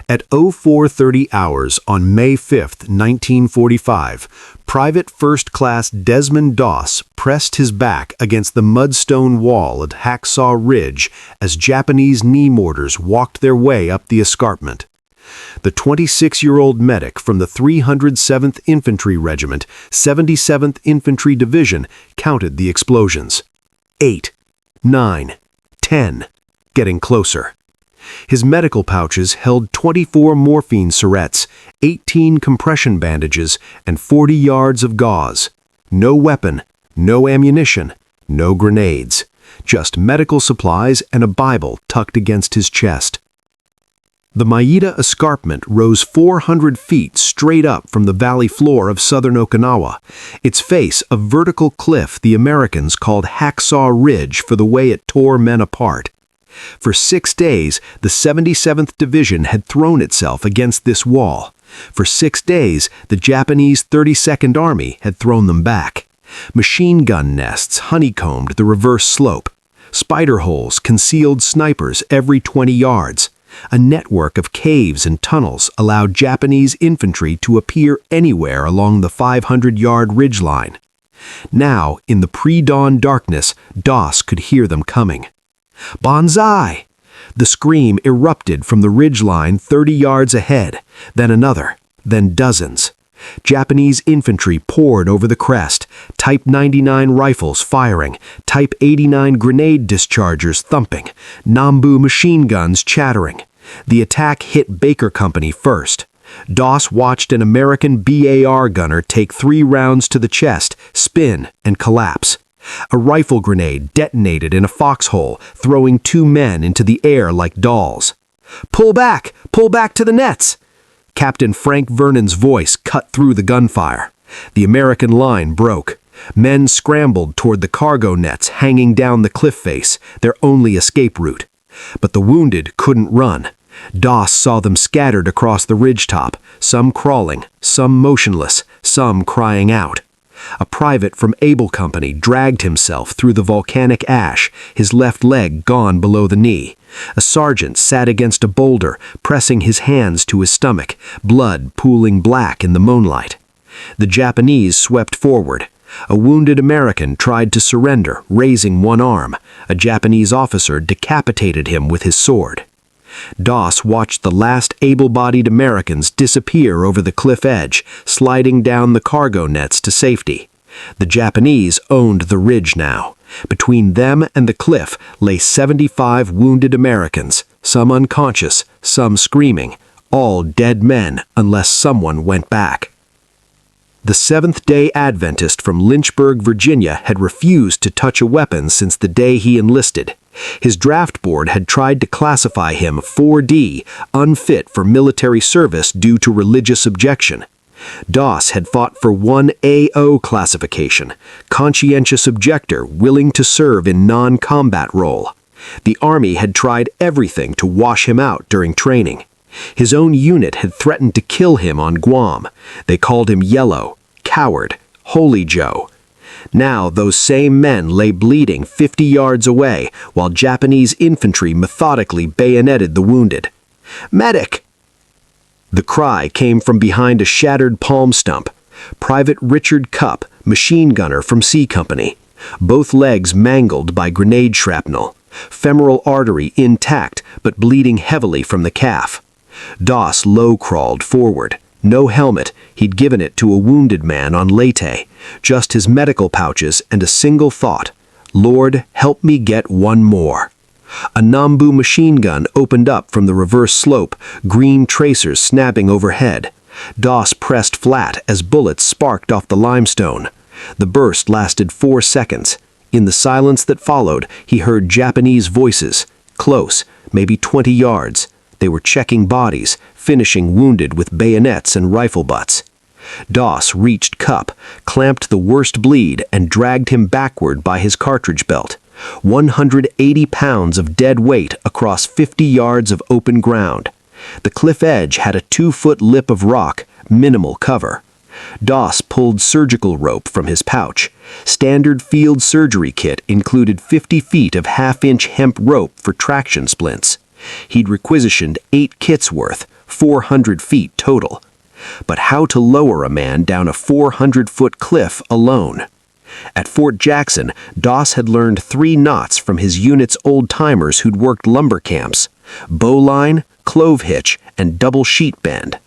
At 0430 hours on May 5, 1945, Private First Class Desmond Doss pressed his back against the mudstone wall at Hacksaw Ridge as Japanese knee mortars walked their way up the escarpment. The 26-year-old medic from the 307th Infantry Regiment, 77th Infantry Division, counted the explosions. 8, 9, 10, getting closer. His medical pouches held 24 morphine syrettes, 18 compression bandages, and 40 yards of gauze. No weapon, no ammunition, no grenades. Just medical supplies and a Bible tucked against his chest. The Maeda Escarpment rose 400 feet straight up from the valley floor of southern Okinawa, its face a vertical cliff the Americans called Hacksaw Ridge for the way it tore men apart. For 6 days, the 77th Division had thrown itself against this wall. For 6 days, the Japanese 32nd Army had thrown them back. Machine gun nests honeycombed the reverse slope. Spider holes concealed snipers every 20 yards. A network of caves and tunnels allowed Japanese infantry to appear anywhere along the 500-yard ridgeline. Now, in the pre-dawn darkness, Doss could hear them coming. Banzai! The scream erupted from the ridgeline 30 yards ahead, then another, then dozens. Japanese infantry poured over the crest, Type 99 rifles firing, Type 89 grenade dischargers thumping, Nambu machine guns chattering. The attack hit Baker Company first. Doss watched an American BAR gunner take 3 rounds to the chest, spin, and collapse. A rifle grenade detonated in a foxhole, throwing 2 men into the air like dolls. Pull back to the nets!" Captain Frank Vernon's voice cut through the gunfire. The American line broke. Men scrambled toward the cargo nets hanging down the cliff face, their only escape route. But the wounded couldn't run. Doss saw them scattered across the ridgetop, some crawling, some motionless, some crying out. A private from Able Company dragged himself through the volcanic ash, his left leg gone below the knee. A sergeant sat against a boulder, pressing his hands to his stomach, blood pooling black in the moonlight. The Japanese swept forward. A wounded American tried to surrender, raising one arm. A Japanese officer decapitated him with his sword. Doss watched the last able-bodied Americans disappear over the cliff edge, sliding down the cargo nets to safety. The Japanese owned the ridge now. Between them and the cliff lay 75 wounded Americans, some unconscious, some screaming, all dead men unless someone went back. The Seventh-day Adventist from Lynchburg, Virginia, had refused to touch a weapon since the day he enlisted. His draft board had tried to classify him 4D, unfit for military service due to religious objection. Doss had fought for 1AO classification, conscientious objector willing to serve in non-combat role. The Army had tried everything to wash him out during training. His own unit had threatened to kill him on Guam. They called him Yellow, Coward, Holy Joe. Now those same men lay bleeding 50 yards away while Japanese infantry methodically bayoneted the wounded. "Medic!" The cry came from behind a shattered palm stump. Private Richard Cupp, machine gunner from C Company. Both legs mangled by grenade shrapnel. Femoral artery intact but bleeding heavily from the calf. Doss low-crawled forward. No helmet, he'd given it to a wounded man on Leyte. Just his medical pouches and a single thought: Lord, help me get one more. A Nambu machine gun opened up from the reverse slope, green tracers snapping overhead. Doss pressed flat as bullets sparked off the limestone. The burst lasted 4 seconds. In the silence that followed, he heard Japanese voices, close, maybe 20 yards. They were checking bodies, finishing wounded with bayonets and rifle butts. Doss reached Cupp, clamped the worst bleed, and dragged him backward by his cartridge belt. 180 pounds of dead weight across 50 yards of open ground. The cliff edge had a 2-foot lip of rock, minimal cover. Doss pulled surgical rope from his pouch. Standard field surgery kit included 50 feet of half-inch hemp rope for traction splints. He'd requisitioned 8 kits worth, 400 feet total. But how to lower a man down a 400-foot cliff alone? At Fort Jackson, Doss had learned 3 knots from his unit's old-timers who'd worked lumber camps: bowline, clove hitch, and double sheet bend.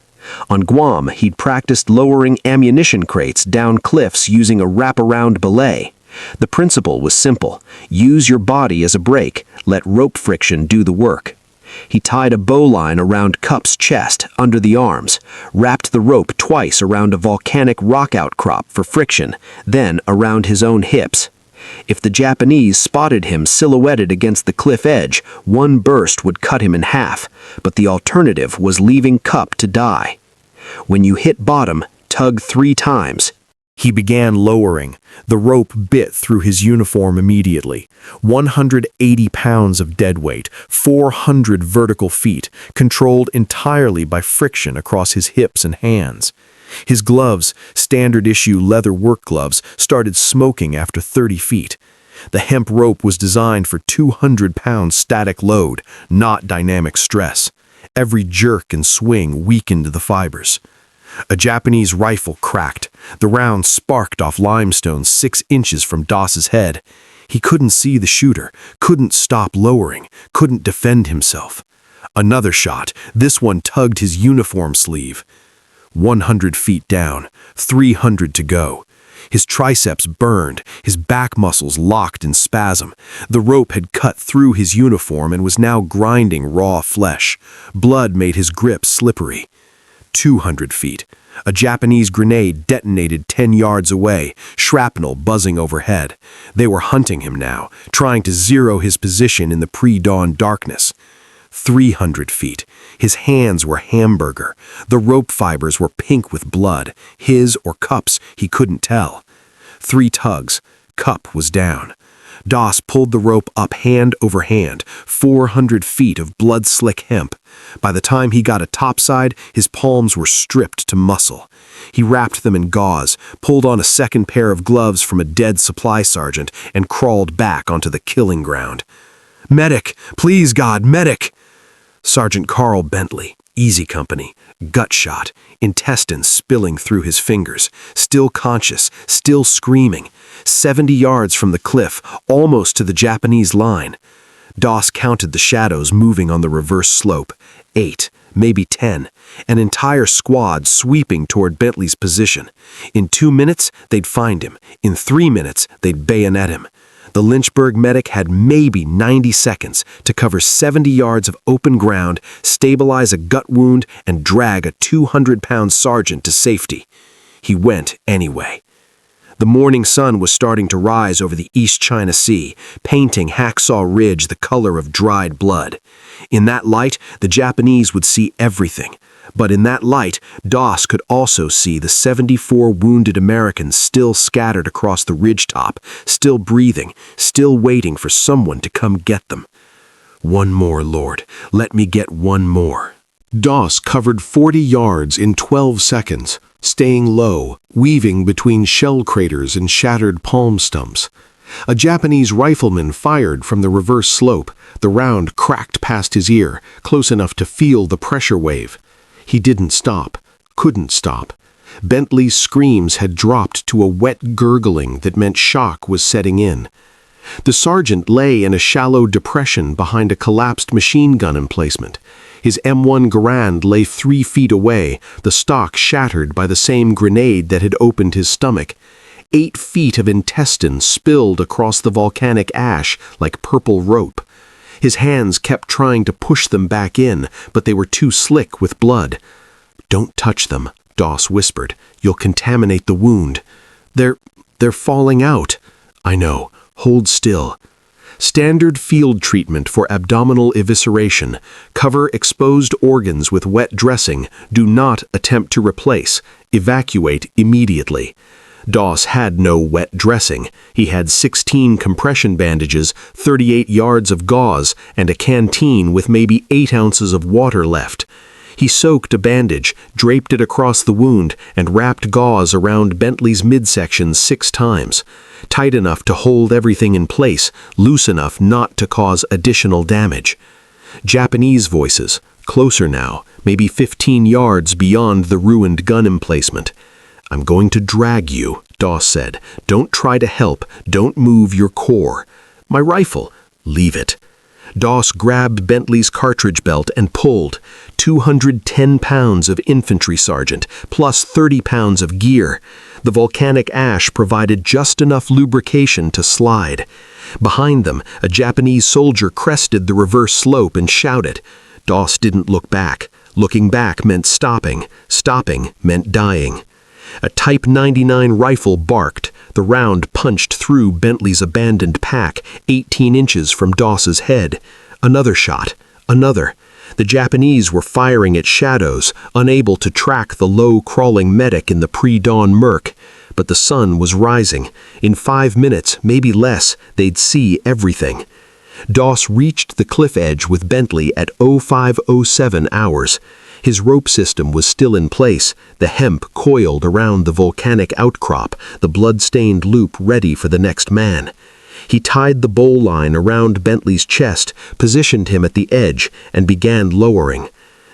On Guam, he'd practiced lowering ammunition crates down cliffs using a wraparound belay. The principle was simple: use your body as a brake, let rope friction do the work. He tied a bowline around Cup's chest, under the arms, wrapped the rope twice around a volcanic rock outcrop for friction, then around his own hips. If the Japanese spotted him silhouetted against the cliff edge, one burst would cut him in half, but the alternative was leaving Cup to die. When you hit bottom, tug 3 times. He began lowering. The rope bit through his uniform immediately. 180 pounds of dead weight, 400 vertical feet, controlled entirely by friction across his hips and hands. His gloves, standard-issue leather work gloves, started smoking after 30 feet. The hemp rope was designed for 200-pound static load, not dynamic stress. Every jerk and swing weakened the fibers. A Japanese rifle cracked. The round sparked off limestone 6 inches from Doss's head. He couldn't see the shooter, couldn't stop lowering, couldn't defend himself. Another shot, this one tugged his uniform sleeve. 100 feet down, 300 to go. His triceps burned, his back muscles locked in spasm. The rope had cut through his uniform and was now grinding raw flesh. Blood made his grip slippery. 200 feet. A Japanese grenade detonated 10 yards away, shrapnel buzzing overhead. They were hunting him now, trying to zero his position in the pre-dawn darkness. 300 feet. His hands were hamburger. The rope fibers were pink with blood. His or Cup's, he couldn't tell. 3 tugs. Cup was down. Doss pulled the rope up hand over hand, 400 feet of blood-slick hemp. By the time he got a topside, his palms were stripped to muscle. He wrapped them in gauze, pulled on a second pair of gloves from a dead supply sergeant, and crawled back onto the killing ground. "Medic! Please, God, medic!" Sergeant Carl Bentley, Easy Company, gut shot, intestines spilling through his fingers, still conscious, still screaming, 70 yards from the cliff, almost to the Japanese line. Doss counted the shadows moving on the reverse slope. 8, maybe 10, an entire squad sweeping toward Bentley's position. In 2 minutes, they'd find him. In 3 minutes, they'd bayonet him. The Lynchburg medic had maybe 90 seconds to cover 70 yards of open ground, stabilize a gut wound, and drag a 200-pound sergeant to safety. He went anyway. The morning sun was starting to rise over the East China Sea, painting Hacksaw Ridge the color of dried blood. In that light, the Japanese would see everything. But in that light, Doss could also see the 74 wounded Americans still scattered across the ridgetop, still breathing, still waiting for someone to come get them. "One more, Lord. Let me get one more." Doss covered 40 yards in 12 seconds, staying low, weaving between shell craters and shattered palm stumps. A Japanese rifleman fired from the reverse slope. The round cracked past his ear, close enough to feel the pressure wave. He didn't stop, couldn't stop. Bentley's screams had dropped to a wet gurgling that meant shock was setting in. The sergeant lay in a shallow depression behind a collapsed machine gun emplacement. His M1 Garand lay 3 feet away, the stock shattered by the same grenade that had opened his stomach. 8 feet of intestine spilled across the volcanic ash like purple rope. His hands kept trying to push them back in, but they were too slick with blood. "Don't touch them," Doss whispered. "You'll contaminate the wound." They're falling out." "I know. Hold still." Standard field treatment for abdominal evisceration. Cover exposed organs with wet dressing. Do not attempt to replace. Evacuate immediately. Doss had no wet dressing. He had 16 compression bandages, 38 yards of gauze, and a canteen with maybe 8 ounces of water left. He soaked a bandage, draped it across the wound, and wrapped gauze around Bentley's midsection 6 times. Tight enough to hold everything in place, loose enough not to cause additional damage. Japanese voices, closer now, maybe 15 yards beyond the ruined gun emplacement. "I'm going to drag you," Doss said. "Don't try to help. Don't move your core." "My rifle." "Leave it." Doss grabbed Bentley's cartridge belt and pulled. 210 pounds of infantry sergeant, plus 30 pounds of gear. The volcanic ash provided just enough lubrication to slide. Behind them, a Japanese soldier crested the reverse slope and shouted. Doss didn't look back. Looking back meant stopping. Stopping meant dying. A Type 99 rifle barked. The round punched through Bentley's abandoned pack, 18 inches from Doss's head. Another shot. Another. The Japanese were firing at shadows, unable to track the low-crawling medic in the pre-dawn murk. But the sun was rising. In 5 minutes, maybe less, they'd see everything. Doss reached the cliff edge with Bentley at 05:07 hours. His rope system was still in place, the hemp coiled around the volcanic outcrop, the blood-stained loop ready for the next man. He tied the bowl line around Bentley's chest, positioned him at the edge, and began lowering.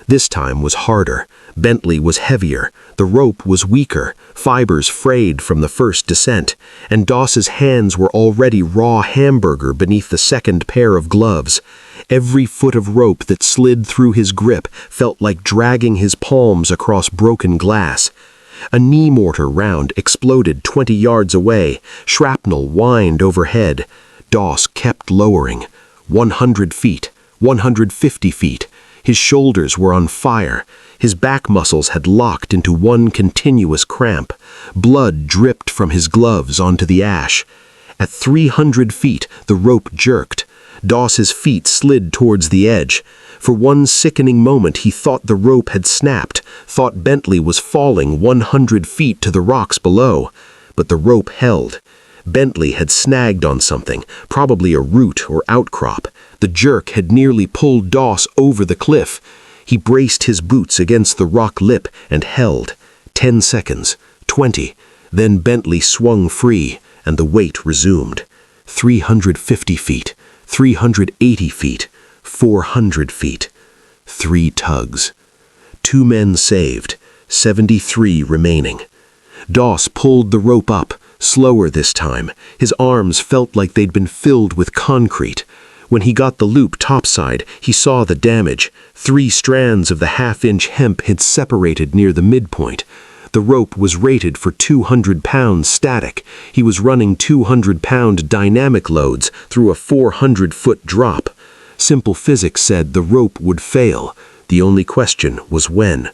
This time was harder. Bentley was heavier. The rope was weaker, fibers frayed from the first descent, and Doss's hands were already raw hamburger beneath the second pair of gloves. Every foot of rope that slid through his grip felt like dragging his palms across broken glass. A knee mortar round exploded 20 yards away. Shrapnel whined overhead. Doss kept lowering. 100 feet, 150 feet. His shoulders were on fire. His back muscles had locked into one continuous cramp. Blood dripped from his gloves onto the ash. At 300 feet, the rope jerked. Doss's feet slid towards the edge. For one sickening moment he thought the rope had snapped, thought Bentley was falling 100 feet to the rocks below. But the rope held. Bentley had snagged on something, probably a root or outcrop. The jerk had nearly pulled Doss over the cliff. He braced his boots against the rock lip and held. 10 seconds, 20. Then Bentley swung free, and the weight resumed. 350 feet, 380 feet, 400 feet. 3 tugs. 2 men saved, 73 remaining. Doss pulled the rope up, slower this time. His arms felt like they'd been filled with concrete. When he got the loop topside, he saw the damage. 3 strands of the half-inch hemp had separated near the midpoint. The rope was rated for 200 pounds static. He was running 200-pound dynamic loads through a 400-foot drop. Simple physics said the rope would fail. The only question was when.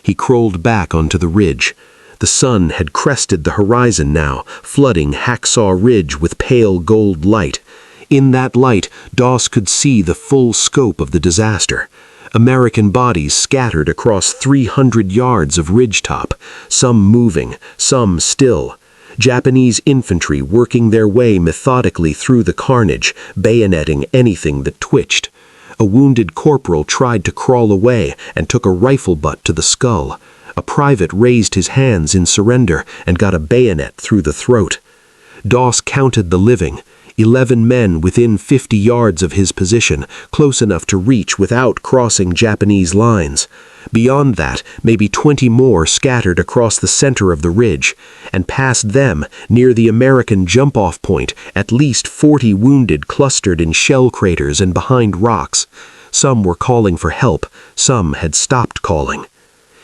He crawled back onto the ridge. The sun had crested the horizon now, flooding Hacksaw Ridge with pale gold light. In that light, Doss could see the full scope of the disaster. American bodies scattered across 300 yards of ridgetop, some moving, some still. Japanese infantry working their way methodically through the carnage, bayoneting anything that twitched. A wounded corporal tried to crawl away and took a rifle butt to the skull. A private raised his hands in surrender and got a bayonet through the throat. Doss counted the living. 11 men within 50 yards of his position, close enough to reach without crossing Japanese lines. Beyond that, maybe 20 more scattered across the center of the ridge, and past them, near the American jump-off point, at least 40 wounded clustered in shell craters and behind rocks. Some were calling for help, some had stopped calling.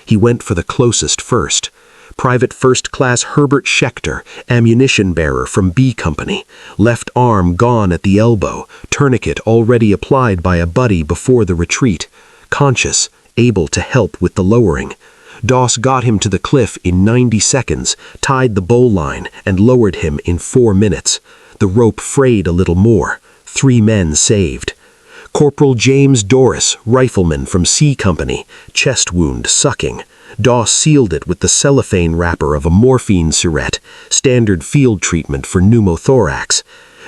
He went for the closest first. Private First Class Herbert Schechter, ammunition bearer from B Company, left arm gone at the elbow, tourniquet already applied by a buddy before the retreat, conscious, able to help with the lowering. Doss got him to the cliff in 90 seconds, tied the bowl line, and lowered him in 4 minutes. The rope frayed a little more. 3 men saved. Corporal James Dorris, rifleman from C Company, chest wound sucking. Doss sealed it with the cellophane wrapper of a morphine syringe, standard field treatment for pneumothorax.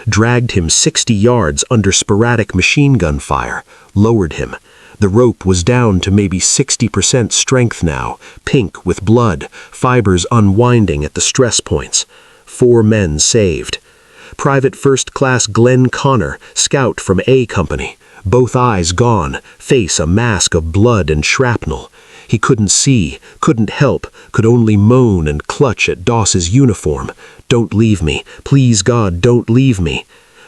Dragged him 60 yards under sporadic machine gun fire, lowered him. The rope was down to maybe 60% strength now, pink with blood, fibers unwinding at the stress points. 4 men saved. Private First Class Glenn Connor, scout from A Company, Both eyes gone, face a mask of blood and shrapnel. He couldn't see, couldn't help, could only moan and clutch at Doss's uniform. "Don't leave me. Please God, don't leave me."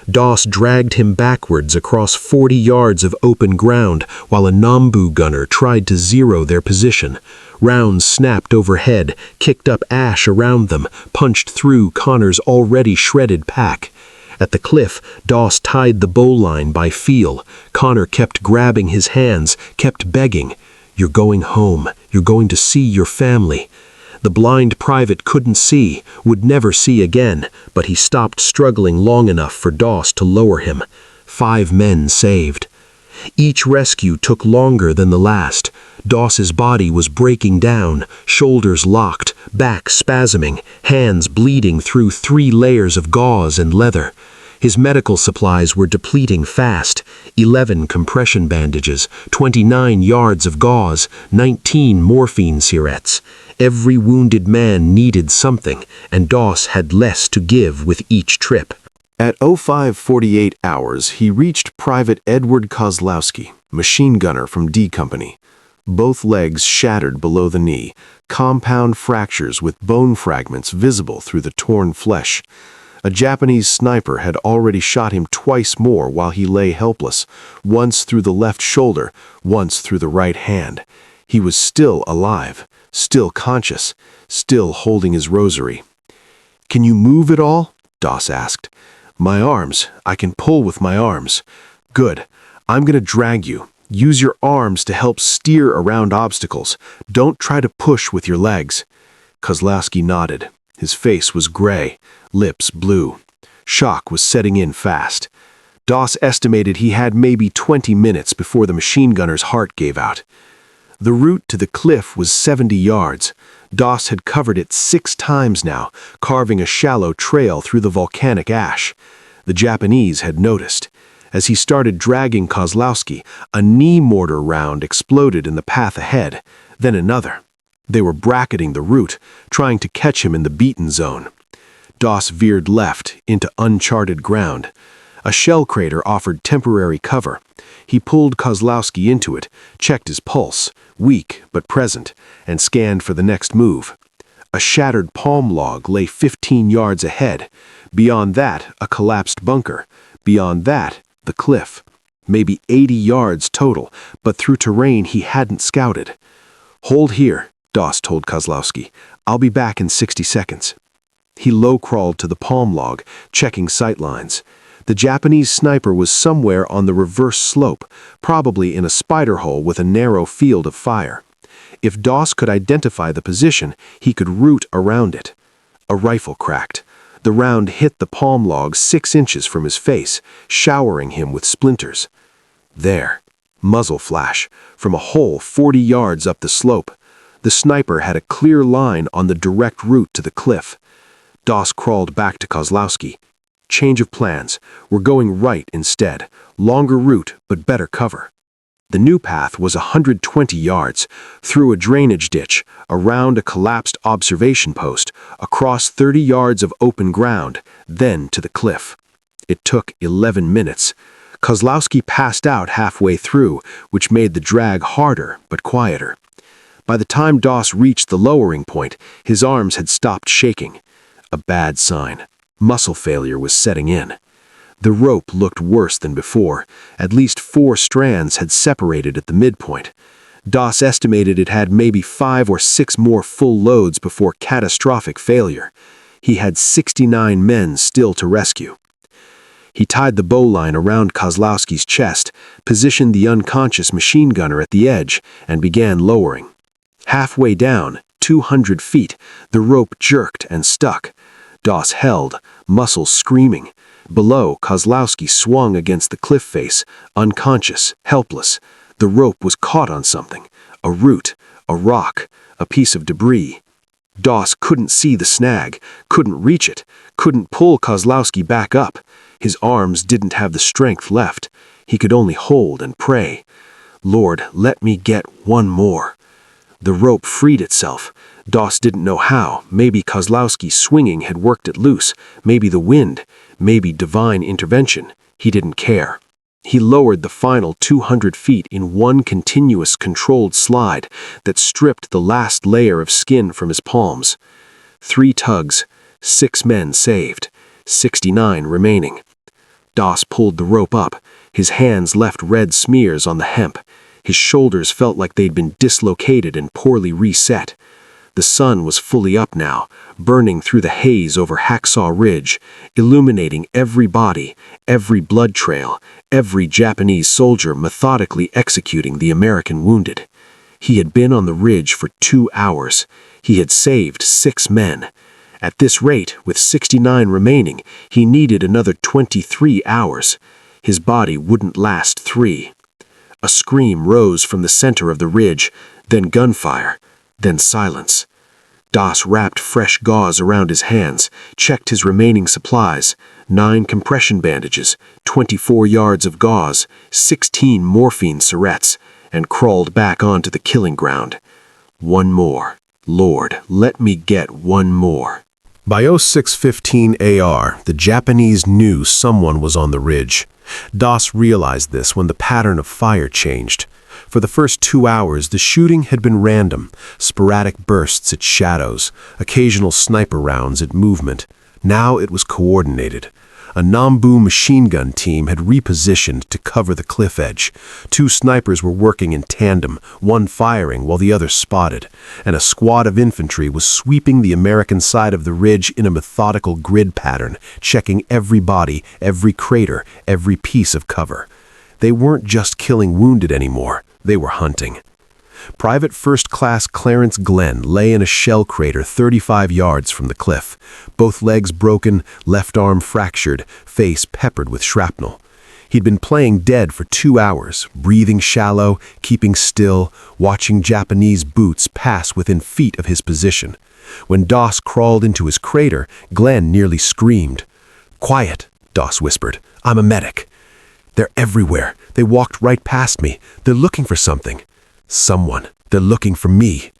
Doss dragged him backwards across 40 yards of open ground while a Nambu gunner tried to zero their position. Rounds snapped overhead, kicked up ash around them, punched through Connor's already shredded pack. At the cliff, Doss tied the bowline by feel. Connor kept grabbing his hands, kept begging. "You're going home. You're going to see your family." The blind private couldn't see, would never see again, but he stopped struggling long enough for Doss to lower him. 5 men saved. Each rescue took longer than the last. Doss's body was breaking down, shoulders locked, back spasming, hands bleeding through 3 layers of gauze and leather. His medical supplies were depleting fast. 11 compression bandages, 29 yards of gauze, 19 morphine syrettes. Every wounded man needed something, and Doss had less to give with each trip. At 05:48 hours, he reached Private Edward Kozlowski, machine gunner from D Company. Both legs shattered below the knee, compound fractures with bone fragments visible through the torn flesh. A Japanese sniper had already shot him twice more while he lay helpless, once through the left shoulder, once through the right hand. He was still alive, still conscious, still holding his rosary. "Can you move at all?" Doss asked. "My arms. I can pull with my arms." "Good. I'm going to drag you. Use your arms to help steer around obstacles. Don't try to push with your legs." Kozlowski nodded. His face was gray, lips blue. Shock was setting in fast. Doss estimated he had maybe 20 minutes before the machine gunner's heart gave out. The route to the cliff was 70 yards. Doss had covered it 6 times now, carving a shallow trail through the volcanic ash. The Japanese had noticed. As he started dragging Kozlowski, a knee mortar round exploded in the path ahead, then another. They were bracketing the route, trying to catch him in the beaten zone. Doss veered left into uncharted ground. A shell crater offered temporary cover. He pulled Kozlowski into it, checked his pulse, weak but present, and scanned for the next move. A shattered palm log lay 15 yards ahead. Beyond that, a collapsed bunker. Beyond that, the cliff. Maybe 80 yards total, but through terrain he hadn't scouted. "Hold here," Doss told Kozlowski. "I'll be back in 60 seconds. He low-crawled to the palm log, checking sightlines. The Japanese sniper was somewhere on the reverse slope, probably in a spider hole with a narrow field of fire. If Doss could identify the position, he could route around it. A rifle cracked. The round hit the palm log 6 inches from his face, showering him with splinters. There, muzzle flash, from a hole 40 yards up the slope. The sniper had a clear line on the direct route to the cliff. Doss crawled back to Kozlowski. "Change of plans. We're going right instead. Longer route, but better cover." The new path was 120 yards, through a drainage ditch, around a collapsed observation post, across 30 yards of open ground, then to the cliff. It took 11 minutes. Kozlowski passed out halfway through, which made the drag harder but quieter. By the time Doss reached the lowering point, his arms had stopped shaking. A bad sign. Muscle failure was setting in. The rope looked worse than before. At least 4 strands had separated at the midpoint. Doss estimated it had maybe 5 or 6 more full loads before catastrophic failure. He had 69 men still to rescue. He tied the bowline around Kozlowski's chest, positioned the unconscious machine gunner at the edge, and began lowering. Halfway down, 200 feet, the rope jerked and stuck. Doss held, muscles screaming. Below, Kozlowski swung against the cliff face, unconscious, helpless. The rope was caught on something. A root, a rock, a piece of debris. Doss couldn't see the snag, couldn't reach it, couldn't pull Kozlowski back up. His arms didn't have the strength left. He could only hold and pray. "Lord, let me get one more." The rope freed itself. Doss didn't know how. Maybe Kozlowski's swinging had worked it loose. Maybe the wind. Maybe divine intervention. He didn't care. He lowered the final 200 feet in one continuous controlled slide that stripped the last layer of skin from his palms. 3 tugs, 6 men saved, 69 remaining. Doss pulled the rope up. His hands left red smears on the hemp. His shoulders felt like they'd been dislocated and poorly reset. The sun was fully up now, burning through the haze over Hacksaw Ridge, illuminating every body, every blood trail, every Japanese soldier methodically executing the American wounded. He had been on the ridge for 2 hours. He had saved 6 men. At this rate, with 69 remaining, he needed another 23 hours. His body wouldn't last 3. A scream rose from the center of the ridge, then gunfire, then silence. Doss wrapped fresh gauze around his hands, checked his remaining supplies, 9 compression bandages, 24 yards of gauze, 16 morphine syrettes, and crawled back onto the killing ground. One more. Lord, let me get one more. By 06:15 AR, the Japanese knew someone was on the ridge. Doss realized this when the pattern of fire changed. For the first 2 hours, the shooting had been random, sporadic bursts at shadows, occasional sniper rounds at movement. Now it was coordinated. A Nambu machine gun team had repositioned to cover the cliff edge. 2 snipers were working in tandem, one firing while the other spotted, and a squad of infantry was sweeping the American side of the ridge in a methodical grid pattern, checking every body, every crater, every piece of cover. They weren't just killing wounded anymore, they were hunting. Private First Class Clarence Glenn lay in a shell crater 35 yards from the cliff, both legs broken, left arm fractured, face peppered with shrapnel. He'd been playing dead for 2 hours, breathing shallow, keeping still, watching Japanese boots pass within feet of his position. When Doss crawled into his crater, Glenn nearly screamed. "Quiet," Doss whispered. "I'm a medic." "They're everywhere. They walked right past me. They're looking for something." "Someone. They're looking for me."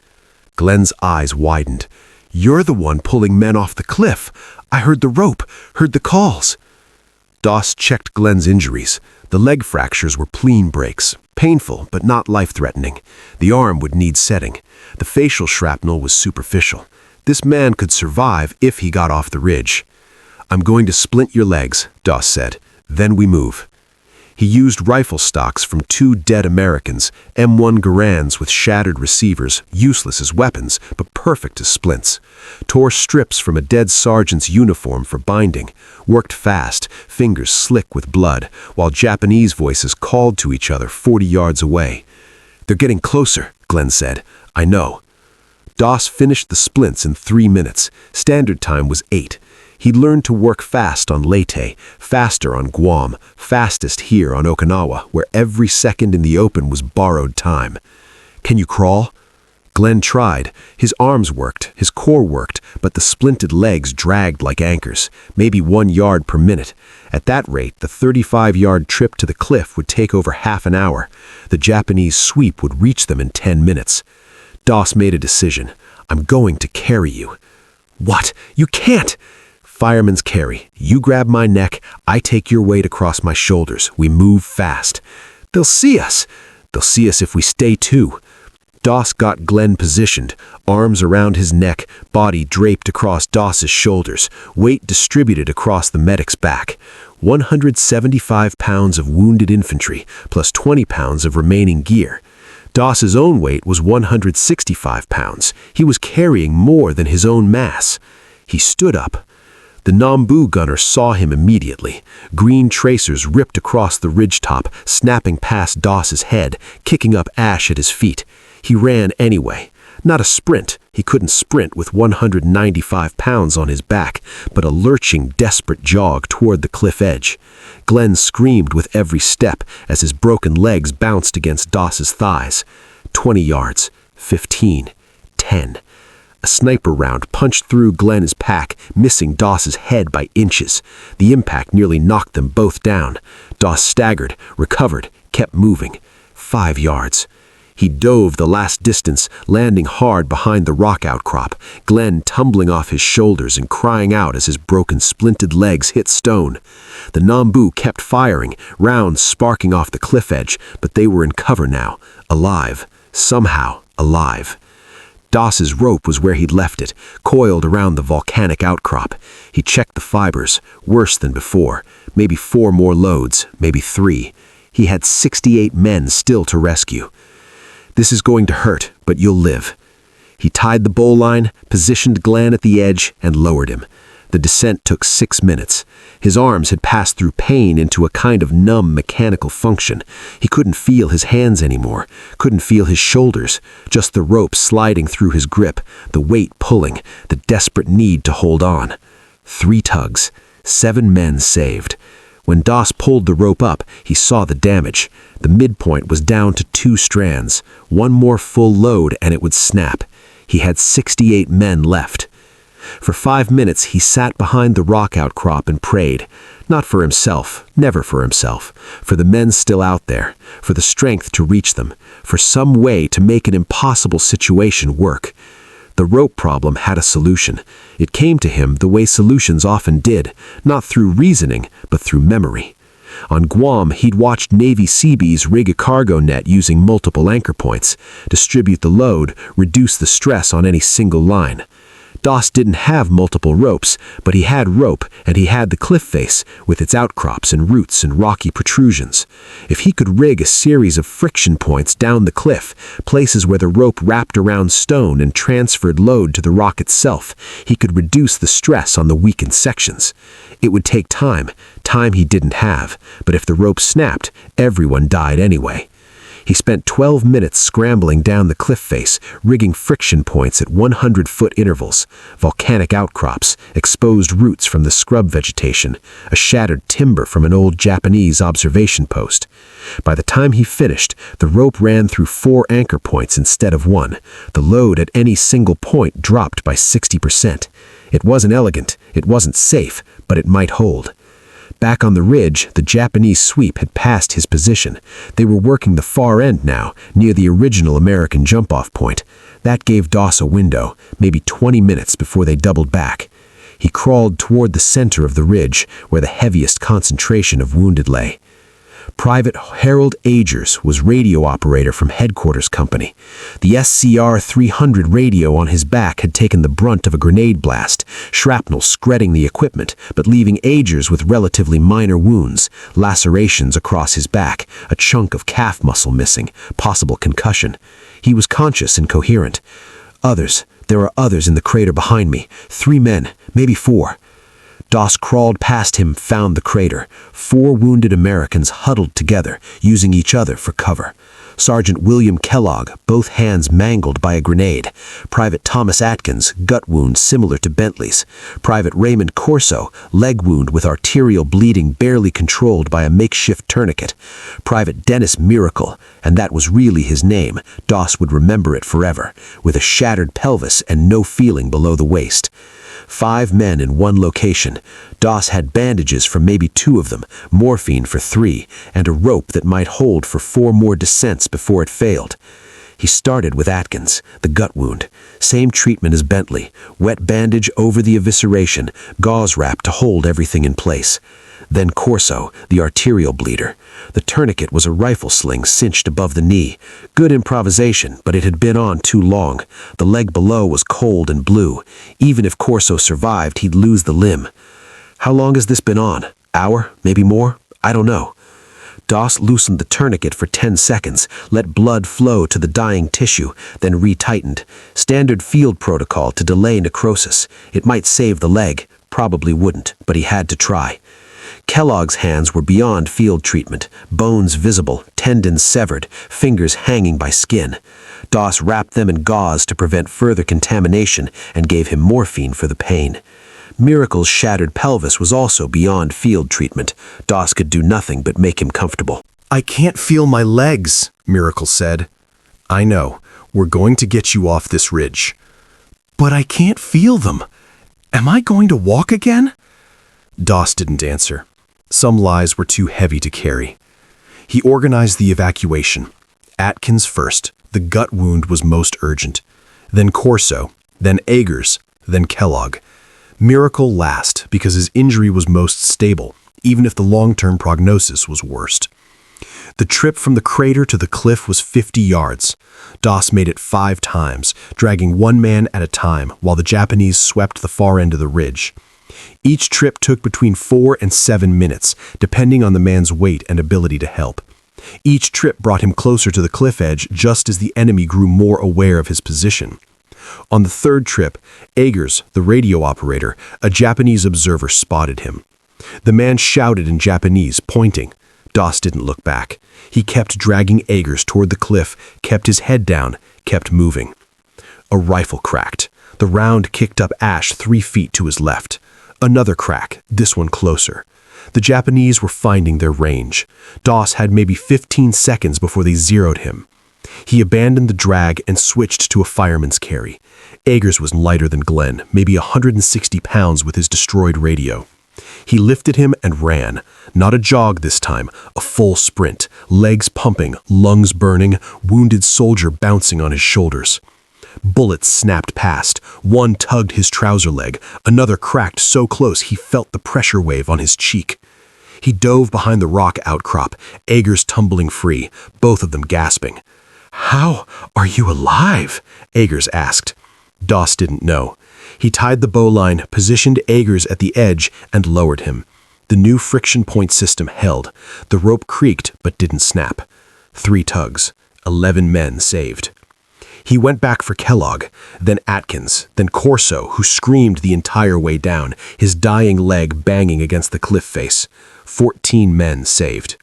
Glenn's eyes widened. "You're the one pulling men off the cliff. I heard the rope, heard the calls." Doss checked Glenn's injuries. The leg fractures were plane breaks, painful but not life-threatening. The arm would need setting. The facial shrapnel was superficial. This man could survive if he got off the ridge. "I'm going to splint your legs," Doss said. "Then we move." He used rifle stocks from 2 dead Americans, M1 Garands with shattered receivers, useless as weapons, but perfect as splints. Tore strips from a dead sergeant's uniform for binding. Worked fast, fingers slick with blood, while Japanese voices called to each other 40 yards away. "They're getting closer," Glenn said. "I know." Doss finished the splints in 3 minutes. Standard time was 8. He'd learned to work fast on Leyte, faster on Guam, fastest here on Okinawa, where every second in the open was borrowed time. "Can you crawl?" Glenn tried. His arms worked, his core worked, but the splinted legs dragged like anchors, maybe 1 yard per minute. At that rate, the 35-yard trip to the cliff would take over half an hour. The Japanese sweep would reach them in 10 minutes. Doss made a decision. "I'm going to carry you." "What? You can't!" "Fireman's carry. You grab my neck, I take your weight across my shoulders. We move fast." "They'll see us." "They'll see us if we stay too." Doss got Glenn positioned, arms around his neck, body draped across Doss's shoulders, weight distributed across the medic's back. 175 pounds of wounded infantry, plus 20 pounds of remaining gear. Doss's own weight was 165 pounds. He was carrying more than his own mass. He stood up. The Nambu gunner saw him immediately. Green tracers ripped across the ridgetop, snapping past Doss's head, kicking up ash at his feet. He ran anyway. Not a sprint. He couldn't sprint with 195 pounds on his back, but a lurching, desperate jog toward the cliff edge. Glenn screamed with every step as his broken legs bounced against Doss's thighs. 20 yards. 15. 10. A sniper round punched through Glenn's pack, missing Doss's head by inches. The impact nearly knocked them both down. Doss staggered, recovered, kept moving. 5 yards. He dove the last distance, landing hard behind the rock outcrop, Glenn tumbling off his shoulders and crying out as his broken, splinted legs hit stone. The Nambu kept firing, rounds sparking off the cliff edge, but they were in cover now, alive, somehow alive. Doss's rope was where he'd left it, coiled around the volcanic outcrop. He checked the fibers, worse than before. Maybe 4 more loads, maybe 3. He had 68 men still to rescue. This is going to hurt, but you'll live. He tied the bowline, positioned Glenn at the edge, and lowered him. The descent took 6 minutes. His arms had passed through pain into a kind of numb mechanical function. He couldn't feel his hands anymore, couldn't feel his shoulders, just the rope sliding through his grip, the weight pulling, the desperate need to hold on. 3 tugs, 7 men saved. When Doss pulled the rope up, he saw the damage. The midpoint was down to 2 strands. 1 more full load and it would snap. He had 68 men left. For 5 minutes he sat behind the rock outcrop and prayed. Not for himself, never for himself. For the men still out there. For the strength to reach them. For some way to make an impossible situation work. The rope problem had a solution. It came to him the way solutions often did, not through reasoning, but through memory. On Guam, he'd watched Navy Seabees rig a cargo net using multiple anchor points, distribute the load, reduce the stress on any single line. Doss didn't have multiple ropes, but he had rope and he had the cliff face with its outcrops and roots and rocky protrusions. If he could rig a series of friction points down the cliff, places where the rope wrapped around stone and transferred load to the rock itself, he could reduce the stress on the weakened sections. It would take time he didn't have, but if the rope snapped, everyone died anyway. He spent 12 minutes scrambling down the cliff face, rigging friction points at 100-foot intervals, volcanic outcrops, exposed roots from the scrub vegetation, a shattered timber from an old Japanese observation post. By the time he finished, the rope ran through 4 anchor points instead of 1. The load at any single point dropped by 60%. It wasn't elegant, it wasn't safe, but it might hold. Back on the ridge, the Japanese sweep had passed his position. They were working the far end now, near the original American jump-off point. That gave Doss a window, maybe 20 minutes before they doubled back. He crawled toward the center of the ridge, where the heaviest concentration of wounded lay. Private Harold Agers was radio operator from Headquarters Company. The SCR-300 radio on his back had taken the brunt of a grenade blast, shrapnel spreading the equipment, but leaving Agers with relatively minor wounds, lacerations across his back, a chunk of calf muscle missing, possible concussion. He was conscious and coherent. There are others in the crater behind me. 3 men, maybe 4. Doss crawled past him, found the crater. 4 wounded Americans huddled together, using each other for cover. Sergeant William Kellogg, both hands mangled by a grenade. Private Thomas Atkins, gut wound similar to Bentley's. Private Raymond Corso, leg wound with arterial bleeding barely controlled by a makeshift tourniquet. Private Dennis Miracle, and that was really his name, Doss would remember it forever, with a shattered pelvis and no feeling below the waist. 5 men in 1 location. Doss had bandages for maybe 2 of them, morphine for 3, and a rope that might hold for 4 more descents before it failed. He started with Atkins, the gut wound. Same treatment as Bentley, wet bandage over the evisceration, gauze wrap to hold everything in place. Then Corso, the arterial bleeder. The tourniquet was a rifle sling cinched above the knee. Good improvisation, but it had been on too long. The leg below was cold and blue. Even if Corso survived, he'd lose the limb. How long has this been on? Hour? Maybe more? I don't know. Doss loosened the tourniquet for 10 seconds, let blood flow to the dying tissue, then retightened. Standard field protocol to delay necrosis. It might save the leg. Probably wouldn't, but he had to try. Kellogg's hands were beyond field treatment, bones visible, tendons severed, fingers hanging by skin. Doss wrapped them in gauze to prevent further contamination and gave him morphine for the pain. Miracle's shattered pelvis was also beyond field treatment. Doss could do nothing but make him comfortable. "I can't feel my legs," Miracle said. "I know. We're going to get you off this ridge." "But I can't feel them. Am I going to walk again?" Doss didn't answer. Some lies were too heavy to carry. He organized the evacuation. Atkins first, The gut wound was most urgent. Then Corso, then Eggers, then Kellogg. Miracle last because his injury was most stable, even if the long-term prognosis was worst. The trip from the crater to the cliff was 50 yards. Doss made it 5 times, dragging one man at a time while the Japanese swept the far end of the ridge. Each trip took between 4 and 7 minutes, depending on the man's weight and ability to help. Each trip brought him closer to the cliff edge just as the enemy grew more aware of his position. On the 3rd trip, Eggers, the radio operator, a Japanese observer, spotted him. The man shouted in Japanese, pointing. Doss didn't look back. He kept dragging Eggers toward the cliff, kept his head down, kept moving. A rifle cracked. The round kicked up ash 3 feet to his left. Another crack, this one closer. The Japanese were finding their range. Doss had maybe 15 seconds before they zeroed him. He abandoned the drag and switched to a fireman's carry. Eggers was lighter than Glenn, maybe 160 pounds with his destroyed radio. He lifted him and ran. Not a jog this time, a full sprint, legs pumping, lungs burning, wounded soldier bouncing on his shoulders. Bullets snapped past. One tugged his trouser leg. Another cracked so close he felt the pressure wave on his cheek. He dove behind the rock outcrop, Eggers tumbling free, both of them gasping. "How are you alive?" Eggers asked. Doss didn't know. He tied the bowline, positioned Eggers at the edge, and lowered him. The new friction point system held. The rope creaked but didn't snap. 3 tugs. 11 men saved. He went back for Kellogg, then Atkins, then Corso, who screamed the entire way down, his dying leg banging against the cliff face. 14 men saved.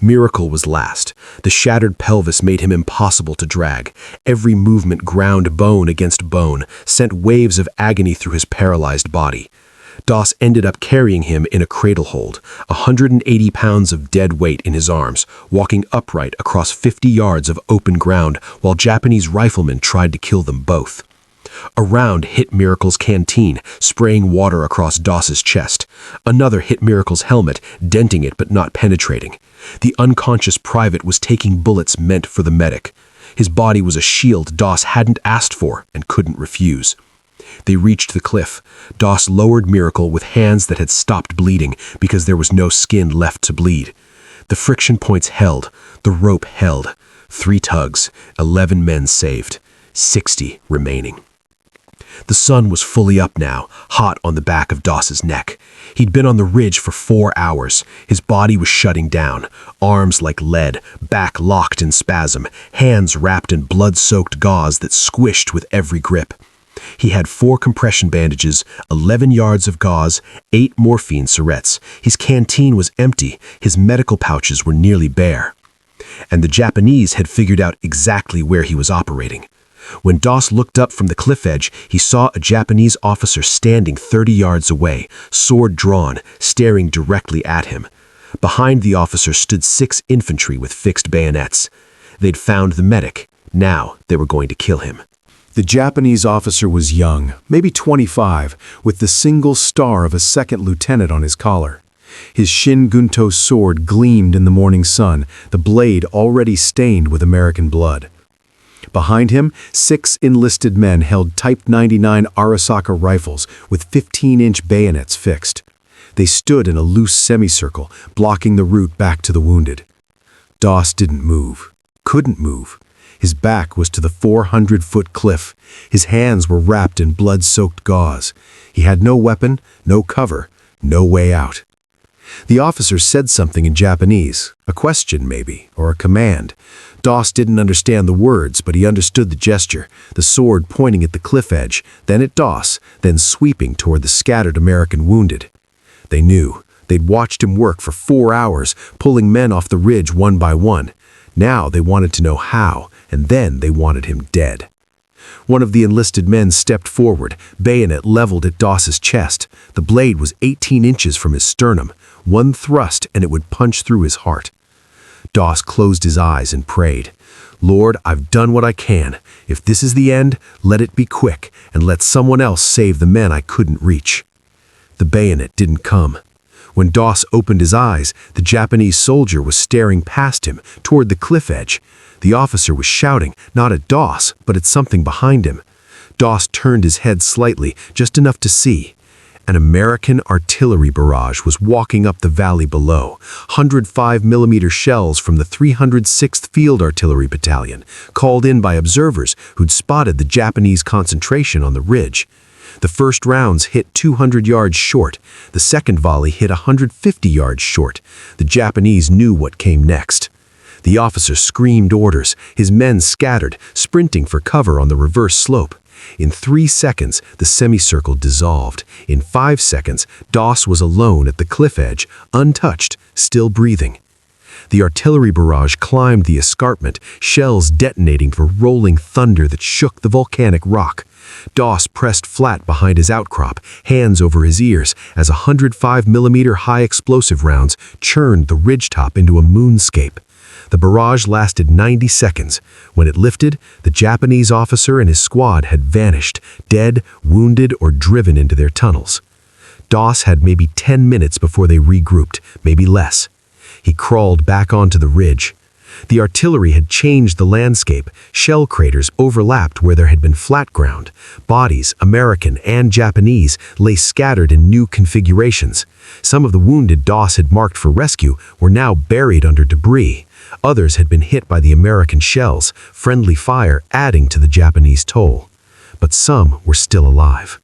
Miracle was last. The shattered pelvis made him impossible to drag. Every movement ground bone against bone, sent waves of agony through his paralyzed body. Doss ended up carrying him in a cradle hold, 180 pounds of dead weight in his arms, walking upright across 50 yards of open ground while Japanese riflemen tried to kill them both. A round hit Miracle's canteen, spraying water across Doss's chest. Another hit Miracle's helmet, denting it but not penetrating. The unconscious private was taking bullets meant for the medic. His body was a shield Doss hadn't asked for and couldn't refuse. They reached the cliff. Doss lowered Miracle with hands that had stopped bleeding because there was no skin left to bleed. The friction points held. The rope held. 3 tugs, 11 men saved, 60 remaining. The sun was fully up now, hot on the back of Doss's neck. He'd been on the ridge for 4 hours. His body was shutting down, arms like lead, back locked in spasm, hands wrapped in blood-soaked gauze that squished with every grip. He had 4 compression bandages, 11 yards of gauze, 8 morphine syrettes. His canteen was empty. His medical pouches were nearly bare. And the Japanese had figured out exactly where he was operating. When Doss looked up from the cliff edge, he saw a Japanese officer standing 30 yards away, sword drawn, staring directly at him. Behind the officer stood 6 infantry with fixed bayonets. They'd found the medic. Now they were going to kill him. The Japanese officer was young, maybe 25, with the single star of a second lieutenant on his collar. His Shin-Gunto sword gleamed in the morning sun, the blade already stained with American blood. Behind him, 6 enlisted men held Type 99 Arisaka rifles with 15-inch bayonets fixed. They stood in a loose semicircle, blocking the route back to the wounded. Doss didn't move, couldn't move. His back was to the 400-foot cliff. His hands were wrapped in blood-soaked gauze. He had no weapon, no cover, no way out. The officer said something in Japanese, a question maybe, or a command. Doss didn't understand the words, but he understood the gesture, the sword pointing at the cliff edge, then at Doss, then sweeping toward the scattered American wounded. They knew. They'd watched him work for 4 hours, pulling men off the ridge one by one. Now they wanted to know how, and then they wanted him dead. One of the enlisted men stepped forward, bayonet leveled at Doss's chest. The blade was 18 inches from his sternum. One thrust and it would punch through his heart. Doss closed his eyes and prayed, "Lord, I've done what I can. If this is the end, let it be quick, and let someone else save the men I couldn't reach." The bayonet didn't come. When Doss opened his eyes, the Japanese soldier was staring past him toward the cliff edge. The officer was shouting, not at Doss, but at something behind him. Doss turned his head slightly, just enough to see. An American artillery barrage was walking up the valley below, 105mm shells from the 306th Field Artillery Battalion, called in by observers who'd spotted the Japanese concentration on the ridge. The first rounds hit 200 yards short. The second volley hit 150 yards short. The Japanese knew what came next. The officer screamed orders, his men scattered, sprinting for cover on the reverse slope. In 3 seconds, the semicircle dissolved. In 5 seconds, Doss was alone at the cliff edge, untouched, still breathing. The artillery barrage climbed the escarpment, shells detonating for rolling thunder that shook the volcanic rock. Doss pressed flat behind his outcrop, hands over his ears, as 105mm high-explosive rounds churned the ridgetop into a moonscape. The barrage lasted 90 seconds. When it lifted, the Japanese officer and his squad had vanished, dead, wounded, or driven into their tunnels. Doss had maybe 10 minutes before they regrouped, maybe less. He crawled back onto the ridge. The artillery had changed the landscape. Shell craters overlapped where there had been flat ground. Bodies, American and Japanese, lay scattered in new configurations. Some of the wounded Doss had marked for rescue were now buried under debris. Others had been hit by the American shells, friendly fire adding to the Japanese toll. But some were still alive.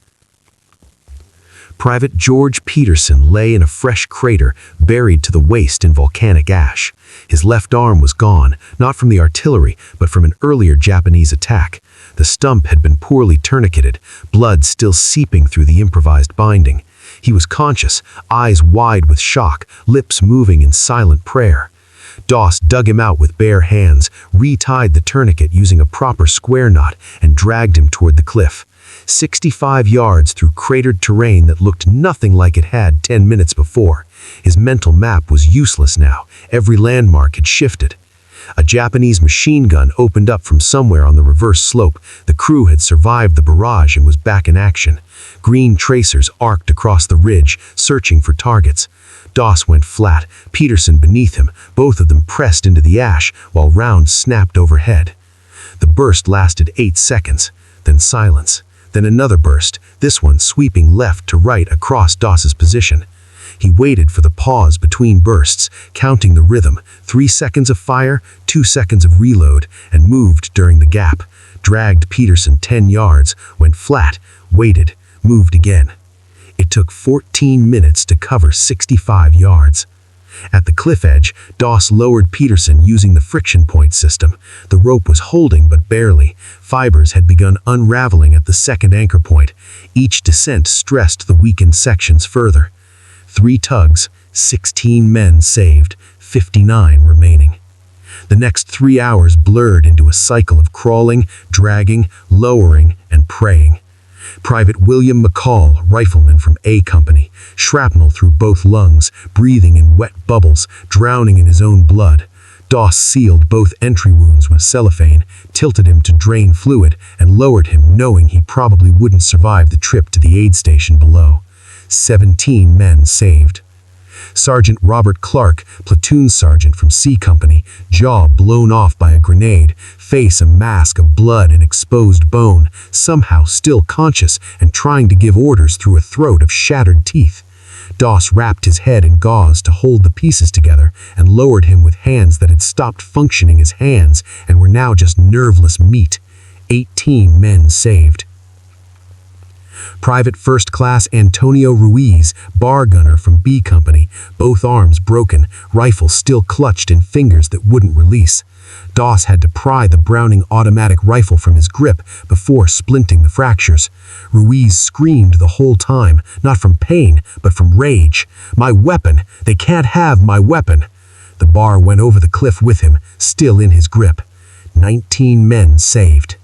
Private George Peterson lay in a fresh crater, buried to the waist in volcanic ash. His left arm was gone, not from the artillery, but from an earlier Japanese attack. The stump had been poorly tourniqueted, blood still seeping through the improvised binding. He was conscious, eyes wide with shock, lips moving in silent prayer. Doss dug him out with bare hands, retied the tourniquet using a proper square knot, and dragged him toward the cliff. 65 yards through cratered terrain that looked nothing like it had 10 minutes before. His mental map was useless now. Every landmark had shifted. A Japanese machine gun opened up from somewhere on the reverse slope. The crew had survived the barrage and was back in action. Green tracers arced across the ridge, searching for targets. Doss went flat, Peterson beneath him, both of them pressed into the ash while rounds snapped overhead. The burst lasted 8 seconds, then silence. Then another burst, this one sweeping left to right across Doss's position. He waited for the pause between bursts, counting the rhythm, 3 seconds of fire, 2 seconds of reload, and moved during the gap. Dragged Peterson 10 yards, went flat, waited, moved again. It took 14 minutes to cover 65 yards. At the cliff edge, Doss lowered Peterson using the friction point system. The rope was holding, but barely. Fibers had begun unraveling at the second anchor point. Each descent stressed the weakened sections further. 3 tugs, 16 men saved, 59 remaining. The next 3 hours blurred into a cycle of crawling, dragging, lowering, and praying. Private William McCall, rifleman from A Company, shrapnel through both lungs, breathing in wet bubbles, drowning in his own blood. Doss sealed both entry wounds with cellophane, tilted him to drain fluid, and lowered him knowing he probably wouldn't survive the trip to the aid station below. 17 men saved. Sergeant Robert Clark, platoon sergeant from C Company, jaw blown off by a grenade, face a mask of blood and exposed bone, somehow still conscious and trying to give orders through a throat of shattered teeth. Doss wrapped his head in gauze to hold the pieces together and lowered him with hands that had stopped functioning as hands and were now just nerveless meat. 18 men saved. Private First Class Antonio Ruiz, bar gunner from B Company, both arms broken, rifle still clutched in fingers that wouldn't release. Doss had to pry the Browning automatic rifle from his grip before splinting the fractures. Ruiz screamed the whole time, not from pain, but from rage. "My weapon! They can't have my weapon!" The bar went over the cliff with him, still in his grip. 19 men saved.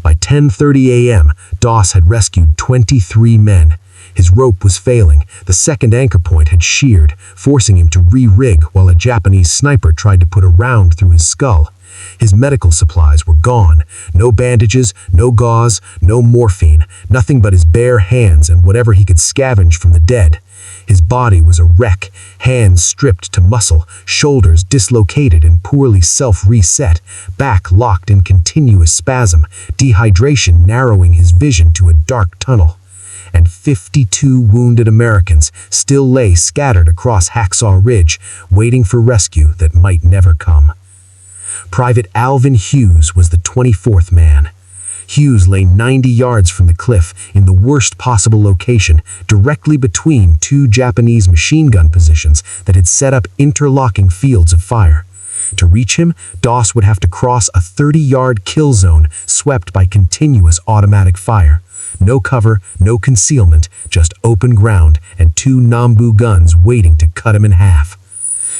By 10:30 a.m., Doss had rescued 23 men. His rope was failing. The second anchor point had sheared, forcing him to re-rig while a Japanese sniper tried to put a round through his skull. His medical supplies were gone. No bandages, no gauze, no morphine, nothing but his bare hands and whatever he could scavenge from the dead. His body was a wreck, hands stripped to muscle, shoulders dislocated and poorly self-reset, back locked in continuous spasm, dehydration narrowing his vision to a dark tunnel. And 52 wounded Americans still lay scattered across Hacksaw Ridge, waiting for rescue that might never come. Private Alvin Hughes was the 24th man. Hughes lay 90 yards from the cliff in the worst possible location, directly between two Japanese machine gun positions that had set up interlocking fields of fire. To reach him, Doss would have to cross a 30-yard kill zone swept by continuous automatic fire. No cover, no concealment, just open ground and two Nambu guns waiting to cut him in half.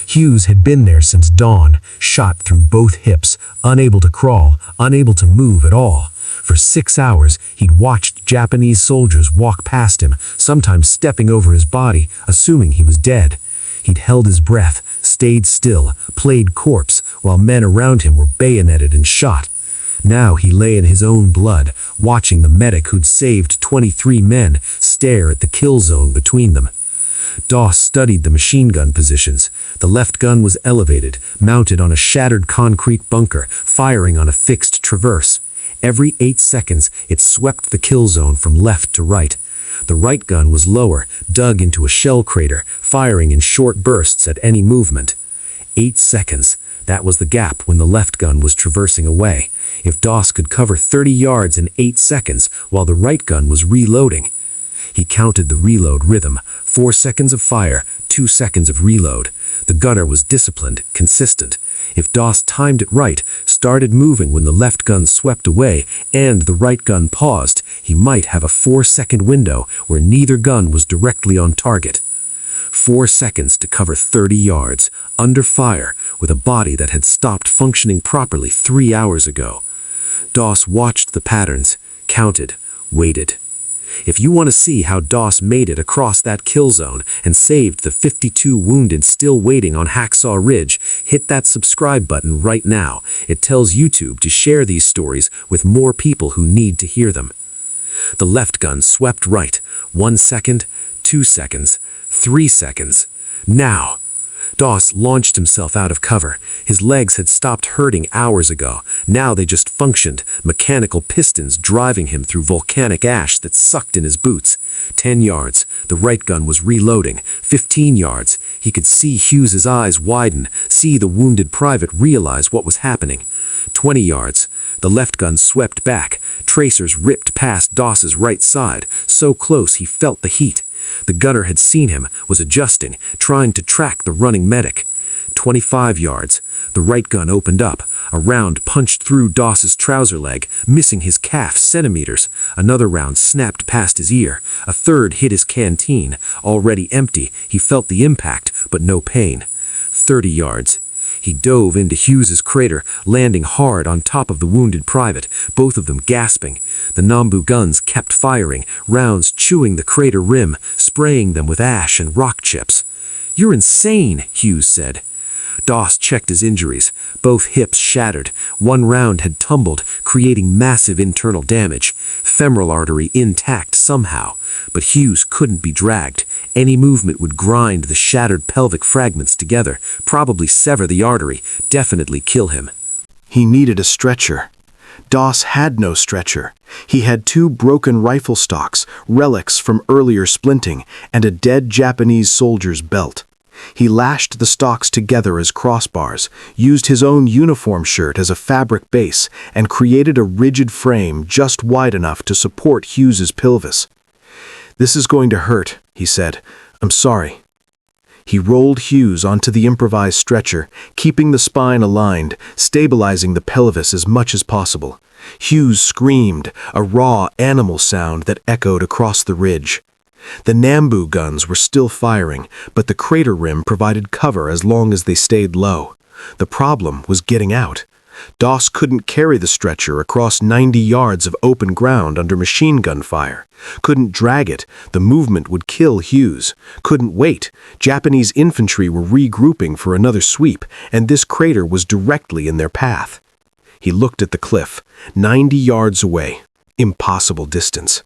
Hughes had been there since dawn, shot through both hips, unable to crawl, unable to move at all. For 6 hours, he'd watched Japanese soldiers walk past him, sometimes stepping over his body, assuming he was dead. He'd held his breath, stayed still, played corpse, while men around him were bayoneted and shot. Now he lay in his own blood, watching the medic who'd saved 23 men stare at the kill zone between them. Doss studied the machine gun positions. The left gun was elevated, mounted on a shattered concrete bunker, firing on a fixed traverse. Every 8 seconds, it swept the kill zone from left to right. The right gun was lower, dug into a shell crater, firing in short bursts at any movement. 8 seconds. That was the gap when the left gun was traversing away. If Doss could cover 30 yards in 8 seconds while the right gun was reloading. He counted the reload rhythm. 4 seconds of fire, 2 seconds of reload. The gunner was disciplined, consistent. If Doss timed it right, started moving when the left gun swept away, and the right gun paused, he might have a 4-second window where neither gun was directly on target. 4 seconds to cover 30 yards, under fire, with a body that had stopped functioning properly 3 hours ago. Doss watched the patterns, counted, waited. If you want to see how Doss made it across that kill zone and saved the 52 wounded still waiting on Hacksaw Ridge, hit that subscribe button right now. It tells YouTube to share these stories with more people who need to hear them. The left gun swept right. 1 second, 2 seconds, 3 seconds. Now! Doss launched himself out of cover. His legs had stopped hurting hours ago. Now they just functioned, mechanical pistons driving him through volcanic ash that sucked in his boots. 10 yards. The right gun was reloading. 15 yards. He could see Hughes's eyes widen, see the wounded private realize what was happening. 20 yards. The left gun swept back. Tracers ripped past Doss's right side, so close he felt the heat. The gunner had seen him, was adjusting, trying to track the running medic. 25 yards. The right gun opened up. A round punched through Doss's trouser leg, missing his calf centimeters. Another round snapped past his ear. A third hit his canteen. Already empty, he felt the impact, but no pain. 30 yards. He dove into Hughes's crater, landing hard on top of the wounded private, both of them gasping. The Nambu guns kept firing, rounds chewing the crater rim, spraying them with ash and rock chips. "You're insane," Hughes said. Doss checked his injuries. Both hips shattered. One round had tumbled, creating massive internal damage. Femoral artery intact somehow. But Hughes couldn't be dragged. Any movement would grind the shattered pelvic fragments together, probably sever the artery, definitely kill him. He needed a stretcher. Doss had no stretcher. He had 2 broken rifle stocks, relics from earlier splinting, and a dead Japanese soldier's belt. He lashed the stocks together as crossbars, used his own uniform shirt as a fabric base, and created a rigid frame just wide enough to support Hughes's pelvis. "This is going to hurt," he said. "I'm sorry." He rolled Hughes onto the improvised stretcher, keeping the spine aligned, stabilizing the pelvis as much as possible. Hughes screamed, a raw animal sound that echoed across the ridge. The Nambu guns were still firing, but the crater rim provided cover as long as they stayed low. The problem was getting out. Doss couldn't carry the stretcher across 90 yards of open ground under machine gun fire. Couldn't drag it, the movement would kill Hughes. Couldn't wait, Japanese infantry were regrouping for another sweep, and this crater was directly in their path. He looked at the cliff, 90 yards away. Impossible distance.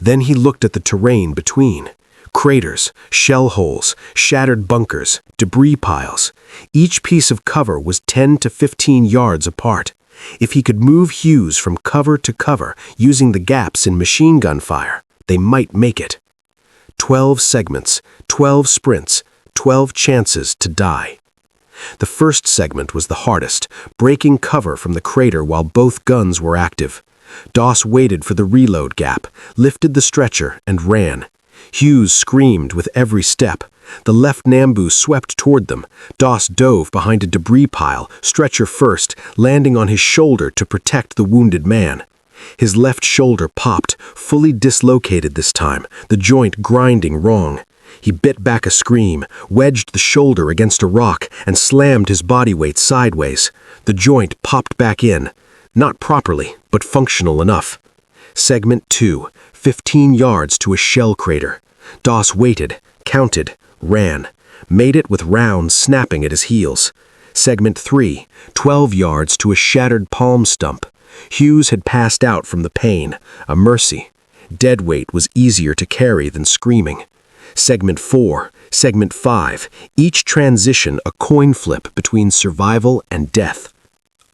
Then he looked at the terrain between. Craters, shell holes, shattered bunkers, debris piles. Each piece of cover was 10 to 15 yards apart. If he could move Hughes from cover to cover using the gaps in machine gun fire, they might make it. 12 segments, 12 sprints, 12 chances to die. The first segment was the hardest, breaking cover from the crater while both guns were active. Doss waited for the reload gap, lifted the stretcher, and ran. Hughes screamed with every step. The left Nambu swept toward them. Doss dove behind a debris pile, stretcher first, landing on his shoulder to protect the wounded man. His left shoulder popped, fully dislocated this time, the joint grinding wrong. He bit back a scream, wedged the shoulder against a rock, and slammed his body weight sideways. The joint popped back in. Not properly, but functional enough. Segment 2, 15 yards to a shell crater. Doss waited, counted, ran. Made it with rounds snapping at his heels. Segment 3, 12 yards to a shattered palm stump. Hughes had passed out from the pain, a mercy. Dead weight was easier to carry than screaming. Segment 4, Segment 5, each transition a coin flip between survival and death.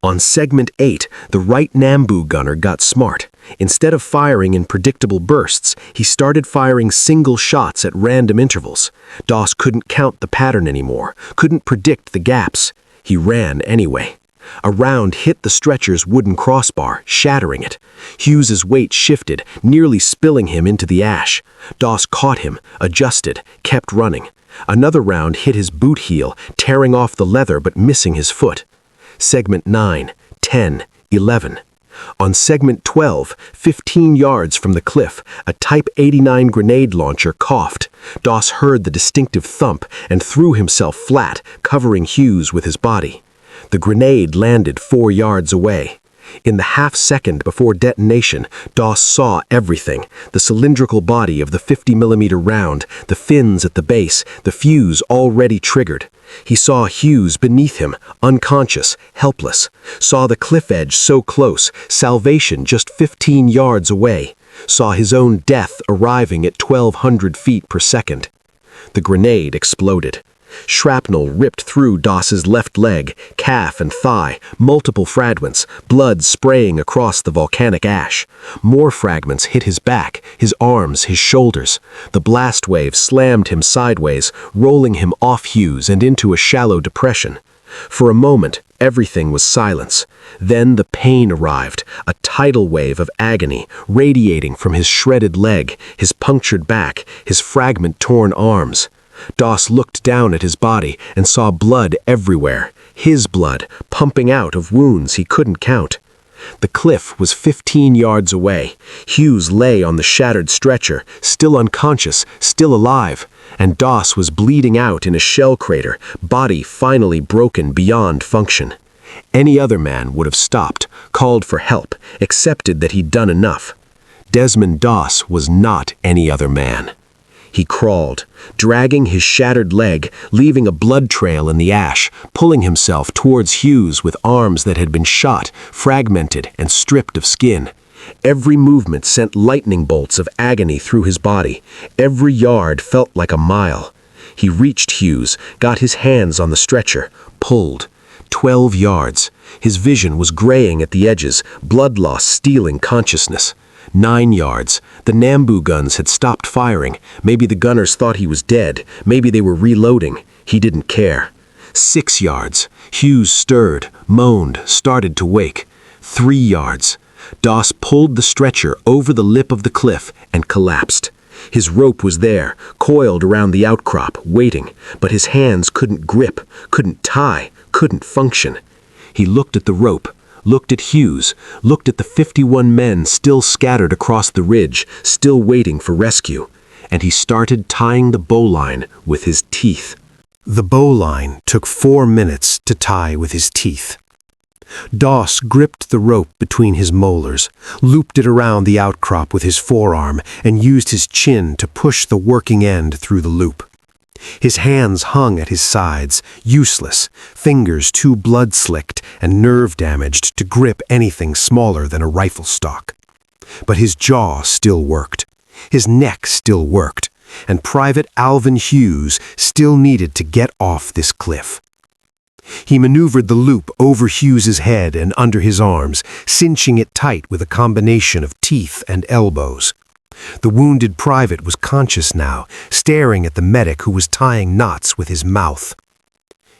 On Segment 8, the right Nambu gunner got smart. Instead of firing in predictable bursts, he started firing single shots at random intervals. Doss couldn't count the pattern anymore, couldn't predict the gaps. He ran anyway. A round hit the stretcher's wooden crossbar, shattering it. Hughes's weight shifted, nearly spilling him into the ash. Doss caught him, adjusted, kept running. Another round hit his boot heel, tearing off the leather but missing his foot. Segment 9, 10, 11. On Segment 12, 15 yards from the cliff, a Type 89 grenade launcher coughed. Doss heard the distinctive thump and threw himself flat, covering Hughes with his body. The grenade landed 4 yards away. In the half-second before detonation, Doss saw everything: the cylindrical body of the 50mm round, the fins at the base, the fuse already triggered. He saw Hughes beneath him, unconscious, helpless. Saw the cliff edge so close, salvation just 15 yards away. Saw his own death arriving at 1,200 feet per second. The grenade exploded. Shrapnel ripped through Doss's left leg, calf and thigh, multiple fragments, blood spraying across the volcanic ash. More fragments hit his back, his arms, his shoulders. The blast wave slammed him sideways, rolling him off Hughes and into a shallow depression. For a moment, everything was silence. Then the pain arrived, a tidal wave of agony, radiating from his shredded leg, his punctured back, his fragment-torn arms. Doss looked down at his body and saw blood everywhere, his blood, pumping out of wounds he couldn't count. The cliff was 15 yards away. Hughes lay on the shattered stretcher, still unconscious, still alive, and Doss was bleeding out in a shell crater, body finally broken beyond function. Any other man would have stopped, called for help, accepted that he'd done enough. Desmond Doss was not any other man. He crawled, dragging his shattered leg, leaving a blood trail in the ash, pulling himself towards Hughes with arms that had been shot, fragmented, and stripped of skin. Every movement sent lightning bolts of agony through his body. Every yard felt like a mile. He reached Hughes, got his hands on the stretcher, pulled. 12 yards. His vision was graying at the edges, blood loss stealing consciousness. 9 yards. The Nambu guns had stopped firing. Maybe the gunners thought he was dead. Maybe they were reloading. He didn't care. 6 yards. Hughes stirred, moaned, started to wake. 3 yards. Doss pulled the stretcher over the lip of the cliff and collapsed. His rope was there, coiled around the outcrop, waiting, but his hands couldn't grip, couldn't tie, couldn't function. He looked at the rope, looked at Hughes, looked at the 51 men still scattered across the ridge, still waiting for rescue, and he started tying the bowline with his teeth. The bowline took 4 minutes to tie with his teeth. Doss gripped the rope between his molars, looped it around the outcrop with his forearm, and used his chin to push the working end through the loop. His hands hung at his sides, useless, fingers too blood-slicked and nerve-damaged to grip anything smaller than a rifle stock. But his jaw still worked. His neck still worked, and Private Alvin Hughes still needed to get off this cliff. He maneuvered the loop over Hughes's head and under his arms, cinching it tight with a combination of teeth and elbows. The wounded private was conscious now, staring at the medic who was tying knots with his mouth.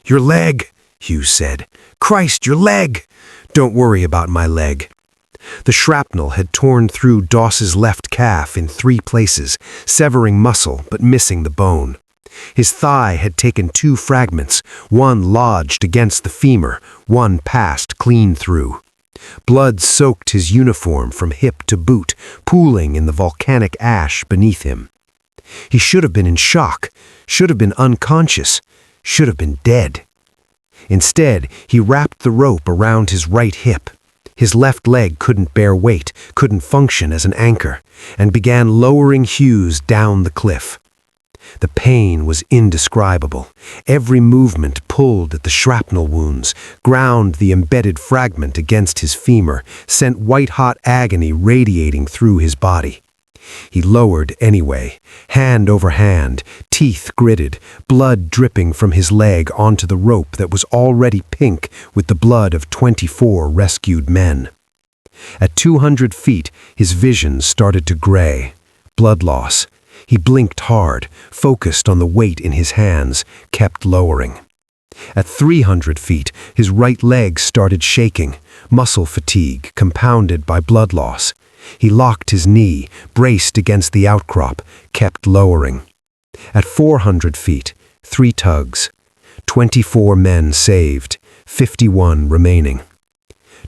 "Your leg," Hughes said. "Christ, your leg! Don't worry about my leg." The shrapnel had torn through Doss's left calf in 3 places, severing muscle but missing the bone. His thigh had taken 2 fragments, one lodged against the femur, one passed clean through. Blood soaked his uniform from hip to boot, pooling in the volcanic ash beneath him. He should have been in shock, should have been unconscious, should have been dead. Instead, he wrapped the rope around his right hip. His left leg couldn't bear weight, couldn't function as an anchor, and began lowering Hughes down the cliff. The pain was indescribable. Every movement pulled at the shrapnel wounds, ground the embedded fragment against his femur, sent white-hot agony radiating through his body. He lowered anyway, hand over hand, teeth gritted, blood dripping from his leg onto the rope that was already pink with the blood of 24 rescued men. At 200 feet, his vision started to gray. Blood loss. He blinked hard, focused on the weight in his hands, kept lowering. At 300 feet, his right leg started shaking, muscle fatigue compounded by blood loss. He locked his knee, braced against the outcrop, kept lowering. At 400 feet, 3 tugs. 24 men saved, 51 remaining.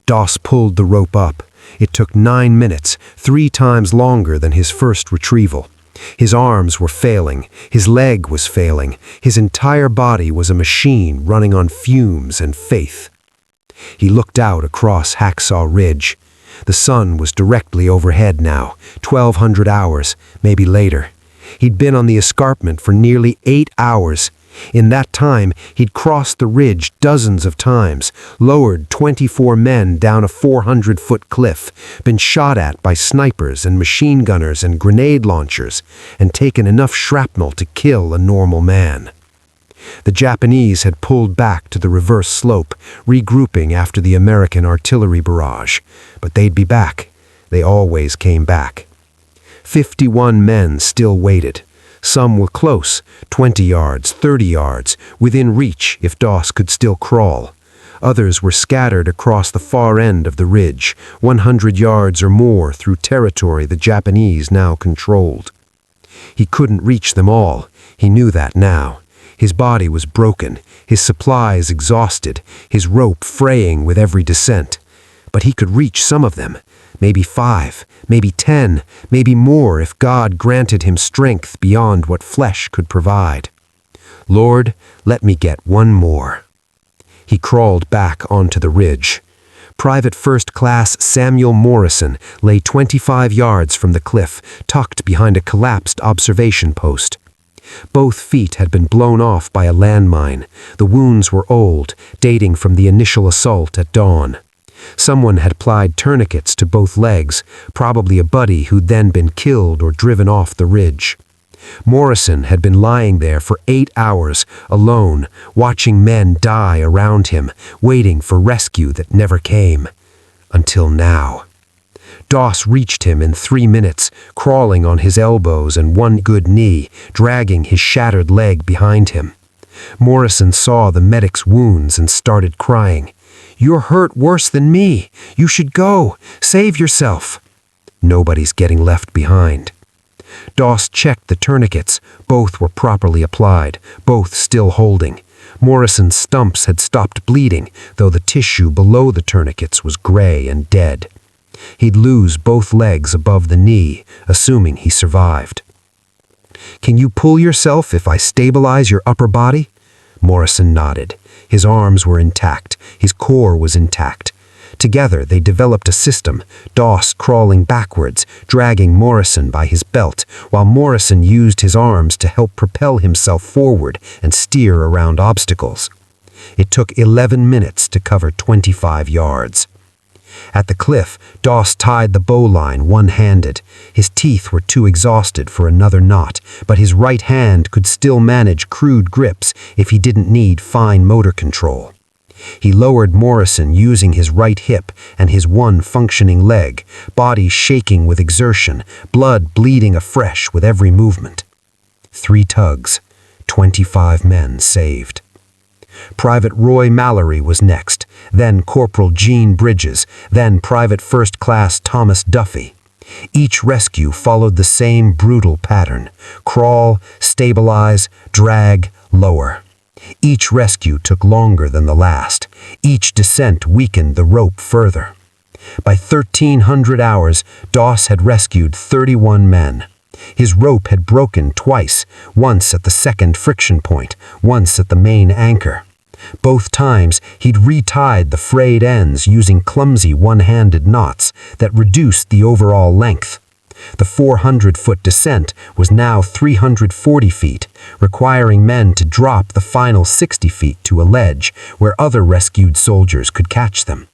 Doss pulled the rope up. It took 9 minutes, 3 times longer than his first retrieval. His arms were failing, his leg was failing, his entire body was a machine running on fumes and faith. He looked out across Hacksaw Ridge. The sun was directly overhead now, 1,200 hours, maybe later. He'd been on the escarpment for nearly 8 hours. In that time, he'd crossed the ridge dozens of times, lowered 24 men down a 400-foot cliff, been shot at by snipers and machine gunners and grenade launchers, and taken enough shrapnel to kill a normal man. The Japanese had pulled back to the reverse slope, regrouping after the American artillery barrage. But they'd be back. They always came back. 51 men still waited. Some were close, 20 yards, 30 yards, within reach if Doss could still crawl. Others were scattered across the far end of the ridge, 100 yards or more through territory the Japanese now controlled. He couldn't reach them all. He knew that now. His body was broken, his supplies exhausted, his rope fraying with every descent. But he could reach some of them. Maybe 5, maybe 10, maybe more if God granted him strength beyond what flesh could provide. Lord, let me get one more. He crawled back onto the ridge. Private First Class Samuel Morrison lay 25 yards from the cliff, tucked behind a collapsed observation post. Both feet had been blown off by a landmine. The wounds were old, dating from the initial assault at dawn. Someone had applied tourniquets to both legs, probably a buddy who'd then been killed or driven off the ridge. Morrison had been lying there for 8 hours, alone, watching men die around him, waiting for rescue that never came. Until now. Doss reached him in 3 minutes, crawling on his elbows and one good knee, dragging his shattered leg behind him. Morrison saw the medic's wounds and started crying. "You're hurt worse than me. You should go. Save yourself." Nobody's getting left behind. Doss checked the tourniquets. Both were properly applied, both still holding. Morrison's stumps had stopped bleeding, though the tissue below the tourniquets was gray and dead. He'd lose both legs above the knee, assuming he survived. "Can you pull yourself if I stabilize your upper body?" Morrison nodded. His arms were intact. His core was intact. Together, they developed a system, Doss crawling backwards, dragging Morrison by his belt, while Morrison used his arms to help propel himself forward and steer around obstacles. It took 11 minutes to cover 25 yards. At the cliff, Doss tied the bowline one-handed. His teeth were too exhausted for another knot, but his right hand could still manage crude grips if he didn't need fine motor control. He lowered Morrison using his right hip and his one functioning leg, body shaking with exertion, blood bleeding afresh with every movement. 3 tugs, 25 men saved. Private Roy Mallory was next, then Corporal Gene Bridges, then Private First Class Thomas Duffy. Each rescue followed the same brutal pattern: crawl, stabilize, drag, lower. Each rescue took longer than the last. Each descent weakened the rope further. By 1300 hours, Doss had rescued 31 men. His rope had broken twice, once at the second friction point, once at the main anchor. Both times, he'd retied the frayed ends using clumsy one-handed knots that reduced the overall length. The 400-foot descent was now 340 feet, requiring men to drop the final 60 feet to a ledge where other rescued soldiers could catch them.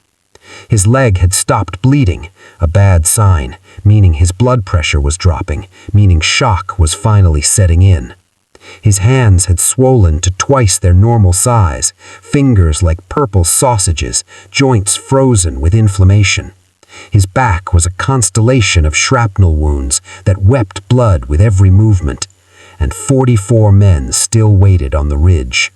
His leg had stopped bleeding, a bad sign, meaning his blood pressure was dropping, meaning shock was finally setting in. His hands had swollen to twice their normal size, fingers like purple sausages, joints frozen with inflammation. His back was a constellation of shrapnel wounds that wept blood with every movement, and 44 men still waited on the ridge.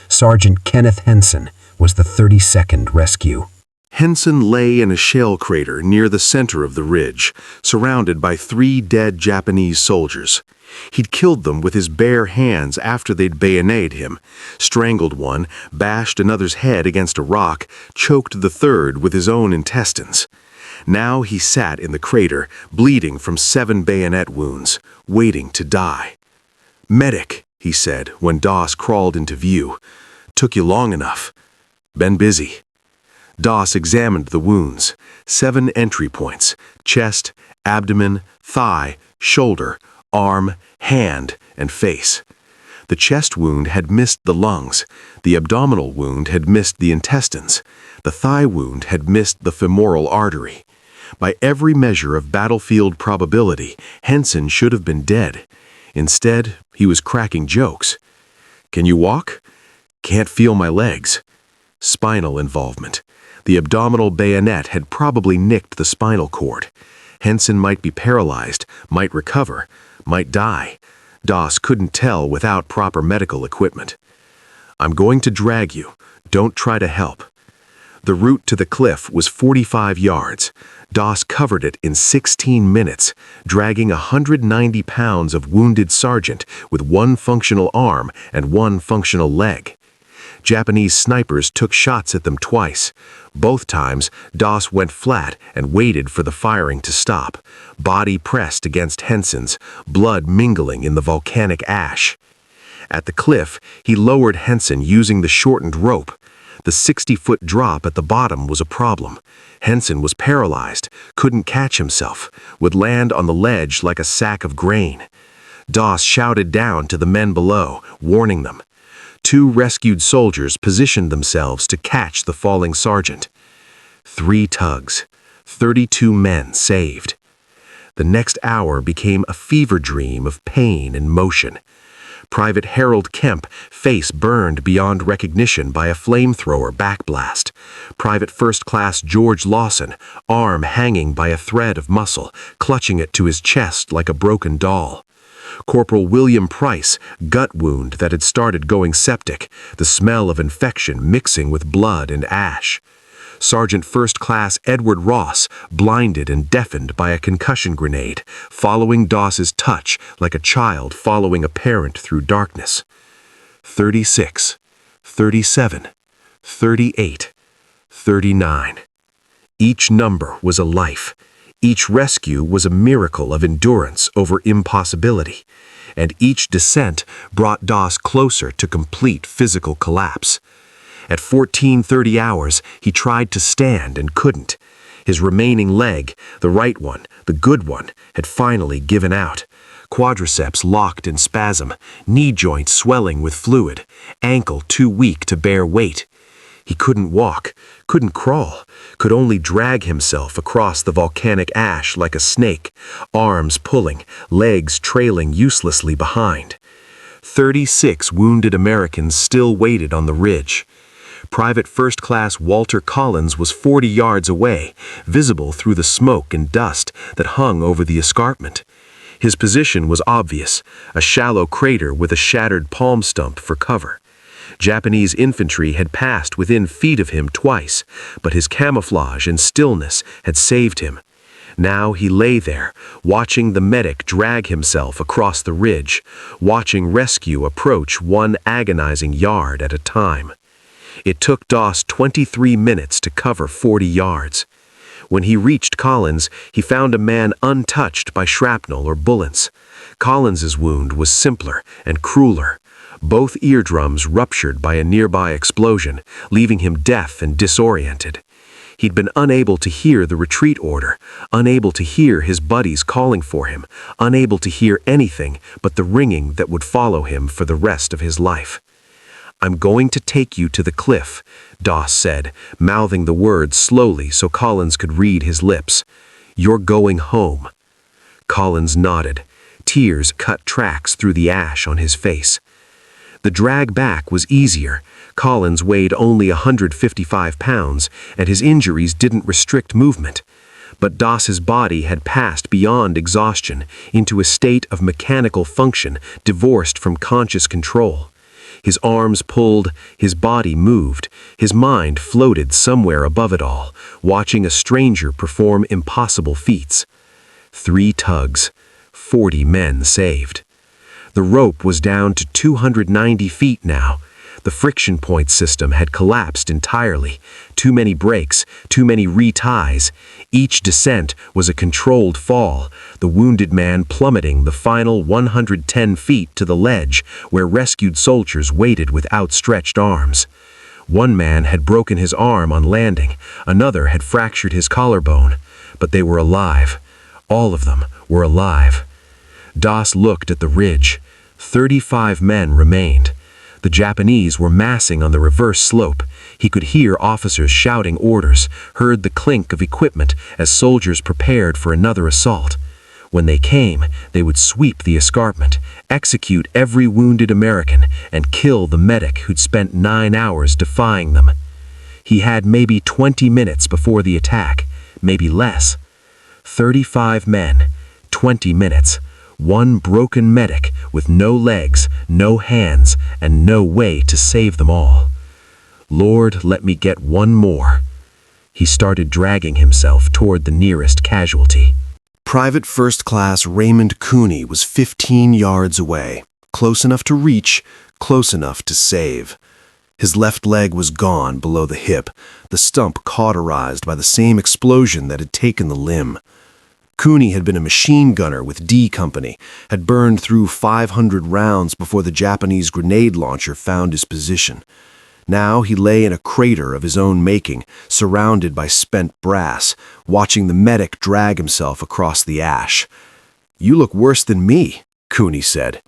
Sergeant Kenneth Henson was the 32nd rescue. Henson lay in a shell crater near the center of the ridge, surrounded by 3 dead Japanese soldiers. He'd killed them with his bare hands after they'd bayoneted him, strangled one, bashed another's head against a rock, choked the third with his own intestines. Now he sat in the crater, bleeding from 7 bayonet wounds, waiting to die. "Medic," he said when Doss crawled into view. "Took you long enough. Been busy." Doss examined the wounds. 7 entry points: chest, abdomen, thigh, shoulder, arm, hand, and face. The chest wound had missed the lungs. The abdominal wound had missed the intestines. The thigh wound had missed the femoral artery. By every measure of battlefield probability, Henson should have been dead. Instead, he was cracking jokes. "Can you walk?" "Can't feel my legs." Spinal involvement. The abdominal bayonet had probably nicked the spinal cord. Henson might be paralyzed, might recover, might die. Doss couldn't tell without proper medical equipment. "I'm going to drag you. Don't try to help." The route to the cliff was 45 yards. Doss covered it in 16 minutes, dragging 190 pounds of wounded sergeant with 1 functional arm and 1 functional leg. Japanese snipers took shots at them twice. Both times, Doss went flat and waited for the firing to stop, body pressed against Henson's, blood mingling in the volcanic ash. At the cliff, he lowered Henson using the shortened rope. The 60-foot drop at the bottom was a problem. Henson was paralyzed, couldn't catch himself, would land on the ledge like a sack of grain. Doss shouted down to the men below, warning them. 2 rescued soldiers positioned themselves to catch the falling sergeant. 3 tugs, 32 men saved. The next hour became a fever dream of pain and motion. Private Harold Kemp, face burned beyond recognition by a flamethrower backblast. Private First Class George Lawson, arm hanging by a thread of muscle, clutching it to his chest like a broken doll. Corporal William Price, gut wound that had started going septic, the smell of infection mixing with blood and ash. Sergeant First Class Edward Ross, blinded and deafened by a concussion grenade, following Doss's touch like a child following a parent through darkness. 36, 37, 38, 39. Each number was a life. Each rescue was a miracle of endurance over impossibility. and each descent brought Doss closer to complete physical collapse. At 14:30 hours, he tried to stand and couldn't. His remaining leg, the right one, the good one, had finally given out. Quadriceps locked in spasm, knee joint swelling with fluid, ankle too weak to bear weight. He couldn't walk, couldn't crawl, could only drag himself across the volcanic ash like a snake, arms pulling, legs trailing uselessly behind. 36 wounded Americans still waited on the ridge. Private First Class Walter Collins was 40 yards away, visible through the smoke and dust that hung over the escarpment. His position was obvious, a shallow crater with a shattered palm stump for cover. Japanese infantry had passed within feet of him twice, but his camouflage and stillness had saved him. Now he lay there, watching the medic drag himself across the ridge, watching rescue approach one agonizing yard at a time. It took Doss 23 minutes to cover 40 yards. When he reached Collins, he found a man untouched by shrapnel or bullets. Collins's wound was simpler and crueler. Both eardrums ruptured by a nearby explosion, leaving him deaf and disoriented. He'd been unable to hear the retreat order, unable to hear his buddies calling for him, unable to hear anything but the ringing that would follow him for the rest of his life. "I'm going to take you to the cliff," Doss said, mouthing the words slowly so Collins could read his lips. "You're going home." Collins nodded. Tears cut tracks through the ash on his face. The drag back was easier. Collins weighed only 155 pounds, and his injuries didn't restrict movement. But Doss's body had passed beyond exhaustion into a state of mechanical function divorced from conscious control. His arms pulled, his body moved, his mind floated somewhere above it all, watching a stranger perform impossible feats. 3 tugs, 40 men saved. The rope was down to 290 feet now. The friction point system had collapsed entirely. Too many breaks, too many reties. Each descent was a controlled fall, the wounded man plummeting the final 110 feet to the ledge where rescued soldiers waited with outstretched arms. One man had broken his arm on landing, another had fractured his collarbone, but they were alive. All of them were alive. Doss looked at the ridge. 35 men remained. The Japanese were massing on the reverse slope. He could hear officers shouting orders, heard the clink of equipment as soldiers prepared for another assault. When they came, they would sweep the escarpment, execute every wounded American, and kill the medic who'd spent 9 hours defying them. He had maybe 20 minutes before the attack, maybe less. 35 men, 20 minutes. One broken medic with no legs, no hands, and no way to save them all. Lord, let me get one more. He started dragging himself toward the nearest casualty. Private First Class Raymond Cooney was 15 yards away, close enough to reach, close enough to save. His left leg was gone below the hip, the stump cauterized by the same explosion that had taken the limb. Cooney had been a machine gunner with D Company, had burned through 500 rounds before the Japanese grenade launcher found his position. Now he lay in a crater of his own making, surrounded by spent brass, watching the medic drag himself across the ash. "You look worse than me," Cooney said.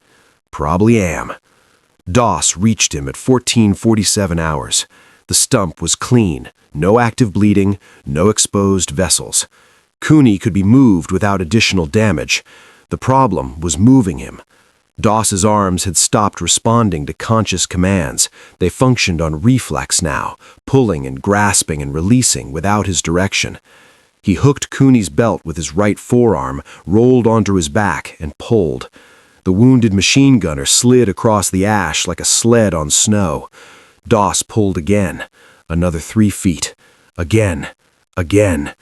"Probably am." Doss reached him at 14:47 hours. The stump was clean, no active bleeding, no exposed vessels. Cooney could be moved without additional damage. The problem was moving him. Doss's arms had stopped responding to conscious commands. They functioned on reflex now, pulling and grasping and releasing without his direction. He hooked Cooney's belt with his right forearm, rolled onto his back, and pulled. The wounded machine gunner slid across the ash like a sled on snow. Doss pulled again. Another 3 feet. Again. Again.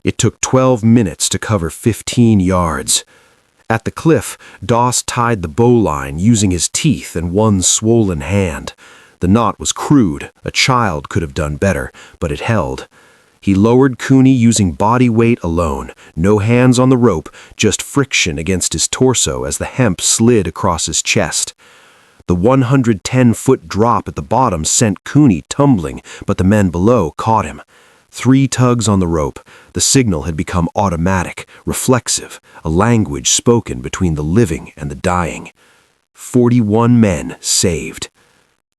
It took 12 minutes to cover 15 yards. At the cliff, Doss tied the bowline using his teeth and one swollen hand. The knot was crude, a child could have done better, but it held. He lowered Cooney using body weight alone, no hands on the rope, just friction against his torso as the hemp slid across his chest. The 110-foot drop at the bottom sent Cooney tumbling, but the men below caught him. 3 tugs on the rope. The signal had become automatic, reflexive, a language spoken between the living and the dying. 41 men saved.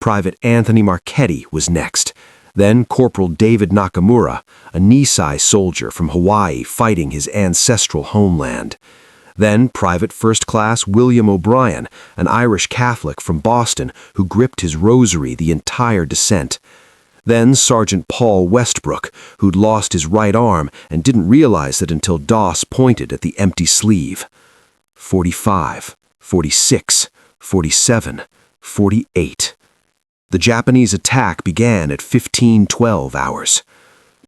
Private Anthony Marchetti was next. Then Corporal David Nakamura, a Nisei soldier from Hawaii fighting his ancestral homeland. Then Private First Class William O'Brien, an Irish Catholic from Boston who gripped his rosary the entire descent. Then Sergeant Paul Westbrook, who'd lost his right arm and didn't realize it until Doss pointed at the empty sleeve. 45, 46, 47, 48. The Japanese attack began at 15:12 hours.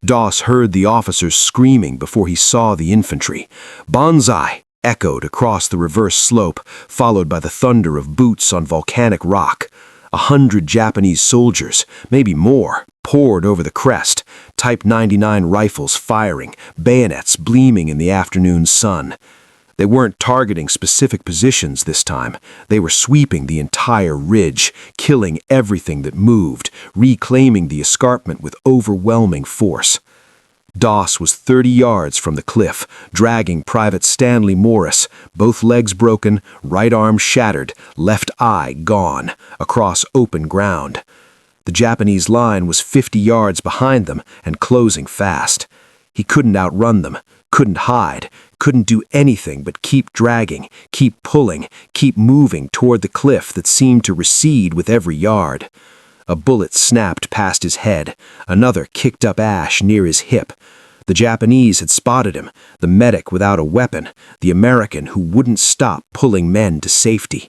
Doss heard the officers screaming before he saw the infantry. "Banzai!" echoed across the reverse slope, followed by the thunder of boots on volcanic rock. 100 Japanese soldiers, maybe more, poured over the crest, Type 99 rifles firing, bayonets gleaming in the afternoon sun. They weren't targeting specific positions this time. They were sweeping the entire ridge, killing everything that moved, reclaiming the escarpment with overwhelming force. Doss was 30 yards from the cliff, dragging Private Stanley Morris, both legs broken, right arm shattered, left eye gone, across open ground. The Japanese line was 50 yards behind them and closing fast. He couldn't outrun them, couldn't hide, couldn't do anything but keep dragging, keep pulling, keep moving toward the cliff that seemed to recede with every yard. A bullet snapped past his head, another kicked up ash near his hip. The Japanese had spotted him, the medic without a weapon, the American who wouldn't stop pulling men to safety.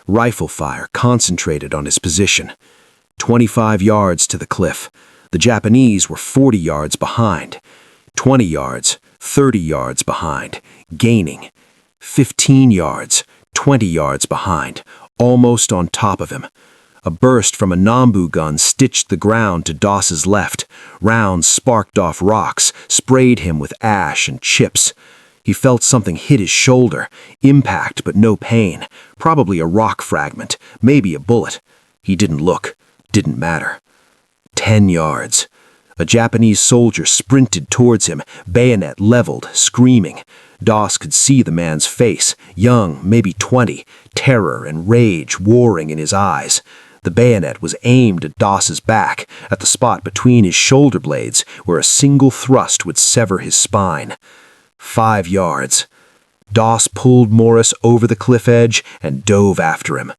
Rifle fire concentrated on his position. 25 yards to the cliff. The Japanese were 40 yards behind. 20 yards, 30 yards behind, gaining. 15 yards, 20 yards behind, almost on top of him. A burst from a Nambu gun stitched the ground to Doss's left. Rounds sparked off rocks, sprayed him with ash and chips. He felt something hit his shoulder, impact but no pain, probably a rock fragment, maybe a bullet. He didn't look, didn't matter. 10 yards. A Japanese soldier sprinted towards him, bayonet leveled, screaming. Doss could see the man's face, young, maybe 20, terror and rage warring in his eyes. The bayonet was aimed at Doss's back, at the spot between his shoulder blades, where a single thrust would sever his spine. 5 yards. Doss pulled Morris over the cliff edge and dove after him.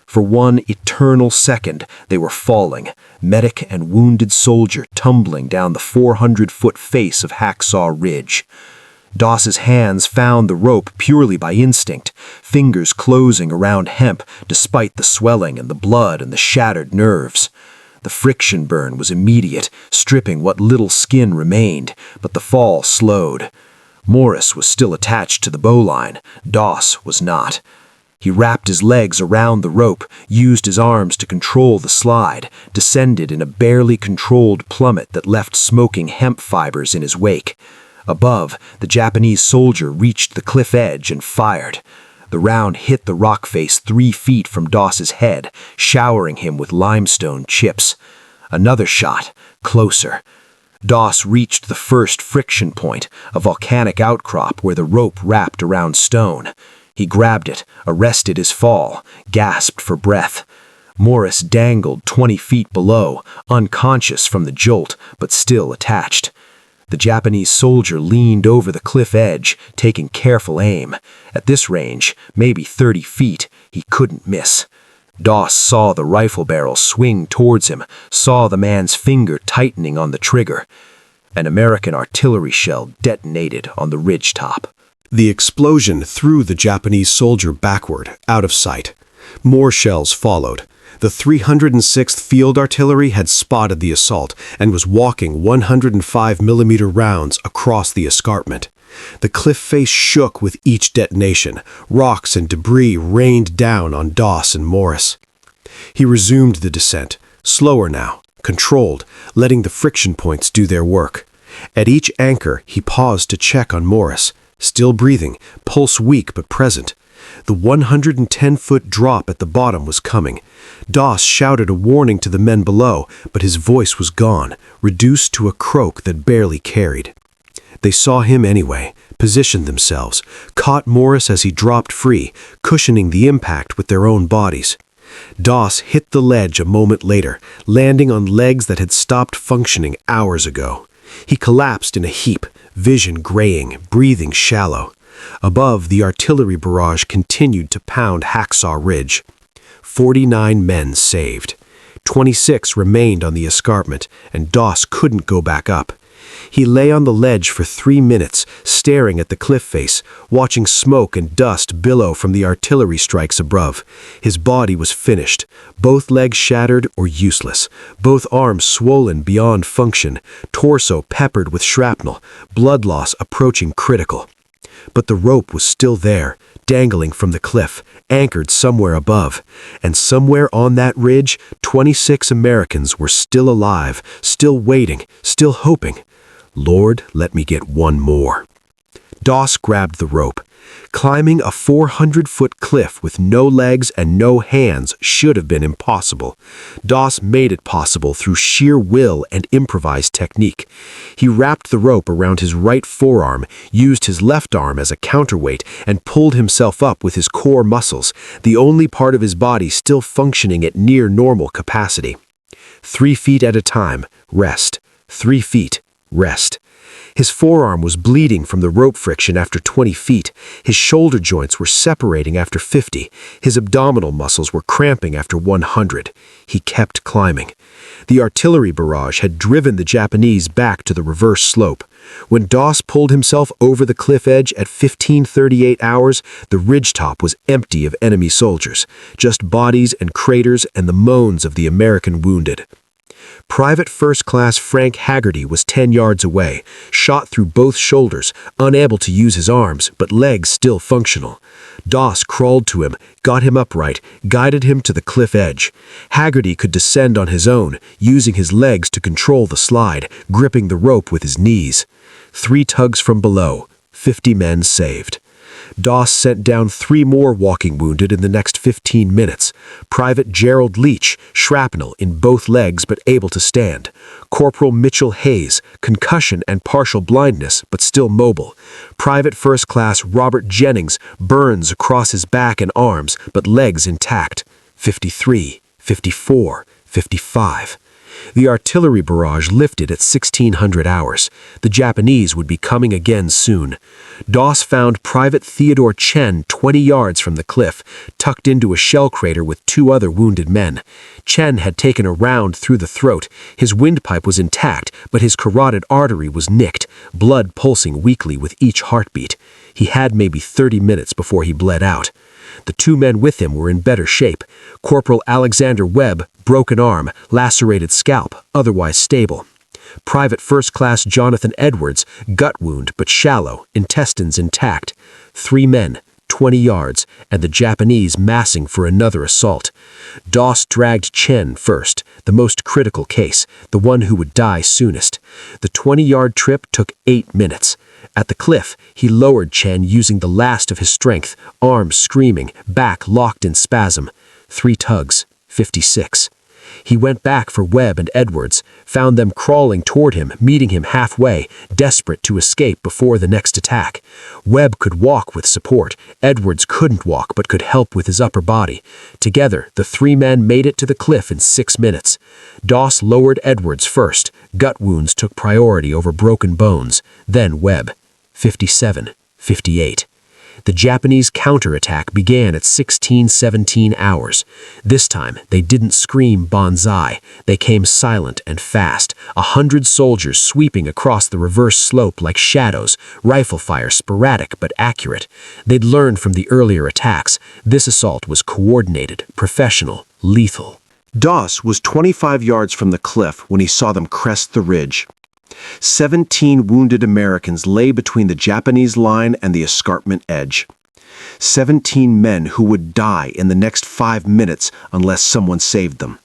For one eternal second, they were falling, medic and wounded soldier tumbling down the 400-foot face of Hacksaw Ridge. Doss's hands found the rope purely by instinct, fingers closing around hemp despite the swelling and the blood and the shattered nerves. The friction burn was immediate, stripping what little skin remained, but the fall slowed. Morris was still attached to the bowline. Doss was not. He wrapped his legs around the rope, used his arms to control the slide, descended in a barely controlled plummet that left smoking hemp fibers in his wake. Above, the Japanese soldier reached the cliff edge and fired. The round hit the rock face 3 feet from Doss's head, showering him with limestone chips. Another shot, closer. Doss reached the first friction point, a volcanic outcrop where the rope wrapped around stone. He grabbed it, arrested his fall, gasped for breath. Morris dangled 20 feet below, unconscious from the jolt, but still attached. The Japanese soldier leaned over the cliff edge, taking careful aim. At this range, maybe 30 feet, he couldn't miss. Doss saw the rifle barrel swing towards him, saw the man's finger tightening on the trigger. An American artillery shell detonated on the ridge top. The explosion threw the Japanese soldier backward, out of sight. More shells followed. The 306th Field Artillery had spotted the assault and was walking 105mm rounds across the escarpment. The cliff face shook with each detonation. Rocks and debris rained down on Doss and Morris. He resumed the descent, slower now, controlled, letting the friction points do their work. At each anchor, he paused to check on Morris, still breathing, pulse weak but present. The 110-foot drop at the bottom was coming. Doss shouted a warning to the men below, but his voice was gone, reduced to a croak that barely carried. They saw him anyway, positioned themselves, caught Morris as he dropped free, cushioning the impact with their own bodies. Doss hit the ledge a moment later, landing on legs that had stopped functioning hours ago. He collapsed in a heap, vision graying, breathing shallow. Above, the artillery barrage continued to pound Hacksaw Ridge. 49 men saved. 26 remained on the escarpment, and Doss couldn't go back up. He lay on the ledge for 3 minutes, staring at the cliff face, watching smoke and dust billow from the artillery strikes above. His body was finished, both legs shattered or useless, both arms swollen beyond function, torso peppered with shrapnel, blood loss approaching critical. But the rope was still there, dangling from the cliff, anchored somewhere above. And somewhere on that ridge, 26 Americans were still alive, still waiting, still hoping. Lord, let me get one more. Doss grabbed the rope. Climbing a 400-foot cliff with no legs and no hands should have been impossible. Doss made it possible through sheer will and improvised technique. He wrapped the rope around his right forearm, used his left arm as a counterweight, and pulled himself up with his core muscles, the only part of his body still functioning at near normal capacity. 3 feet at a time, rest. 3 feet, rest. His forearm was bleeding from the rope friction after 20 feet. His shoulder joints were separating after 50. His abdominal muscles were cramping after 100. He kept climbing. The artillery barrage had driven the Japanese back to the reverse slope. When Doss pulled himself over the cliff edge at 15:38 hours, the ridgetop was empty of enemy soldiers, just bodies and craters and the moans of the American wounded. Private First Class Frank Haggerty was 10 yards away, shot through both shoulders, unable to use his arms, but legs still functional. Doss crawled to him, got him upright, guided him to the cliff edge. Haggerty could descend on his own, using his legs to control the slide, gripping the rope with his knees. 3 tugs from below, 50 men saved. Doss sent down 3 more walking wounded in the next 15 minutes. Private Gerald Leach, shrapnel in both legs but able to stand. Corporal Mitchell Hayes, concussion and partial blindness but still mobile. Private First Class Robert Jennings, burns across his back and arms but legs intact. 53, 54, 55. The artillery barrage lifted at 1600 hours. The Japanese would be coming again soon. Doss found Private Theodore Chen 20 yards from the cliff, tucked into a shell crater with 2 other wounded men. Chen had taken a round through the throat. His windpipe was intact, but his carotid artery was nicked, blood pulsing weakly with each heartbeat. He had maybe 30 minutes before he bled out. The 2 men with him were in better shape. Corporal Alexander Webb, broken arm, lacerated scalp, otherwise stable. Private First Class Jonathan Edwards, gut wound but shallow, intestines intact. 3 men, 20 yards, and the Japanese massing for another assault. Doss dragged Chen first, the most critical case, the one who would die soonest. The 20-yard trip took 8 minutes. At the cliff, he lowered Chen using the last of his strength, arms screaming, back locked in spasm. 3 tugs, 56. He went back for Webb and Edwards, found them crawling toward him, meeting him halfway, desperate to escape before the next attack. Webb could walk with support. Edwards couldn't walk but could help with his upper body. Together, the 3 men made it to the cliff in 6 minutes. Doss lowered Edwards first. Gut wounds took priority over broken bones. Then Webb. 57, 58. The Japanese counterattack began at 16:17 hours. This time, they didn't scream banzai. They came silent and fast, 100 soldiers sweeping across the reverse slope like shadows, rifle fire sporadic but accurate. They'd learned from the earlier attacks. This assault was coordinated, professional, lethal. Doss was 25 yards from the cliff when he saw them crest the ridge. 17 wounded Americans lay between the Japanese line and the escarpment edge. 17 men who would die in the next 5 minutes unless someone saved them.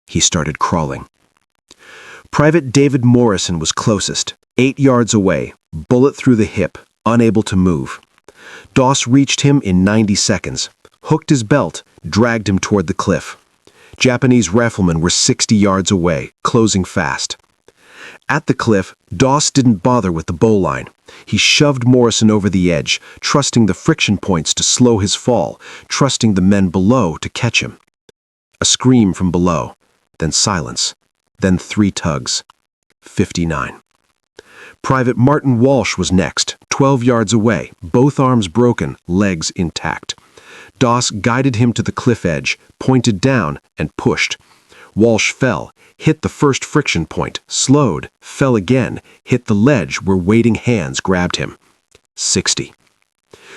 He started crawling. Private David Morrison was closest. 8 yards away, bullet through the hip, unable to move. Doss reached him in 90 seconds, hooked his belt, dragged him toward the cliff. Japanese riflemen were 60 yards away, closing fast. At the cliff, Doss didn't bother with the bowline. He shoved Morrison over the edge, trusting the friction points to slow his fall, trusting the men below to catch him. A scream from below, then silence, then 3 tugs. 59. Private Martin Walsh was next, 12 yards away, both arms broken, legs intact. Doss guided him to the cliff edge, pointed down, and pushed. Walsh fell, hit the first friction point, slowed, fell again, hit the ledge where waiting hands grabbed him. 60.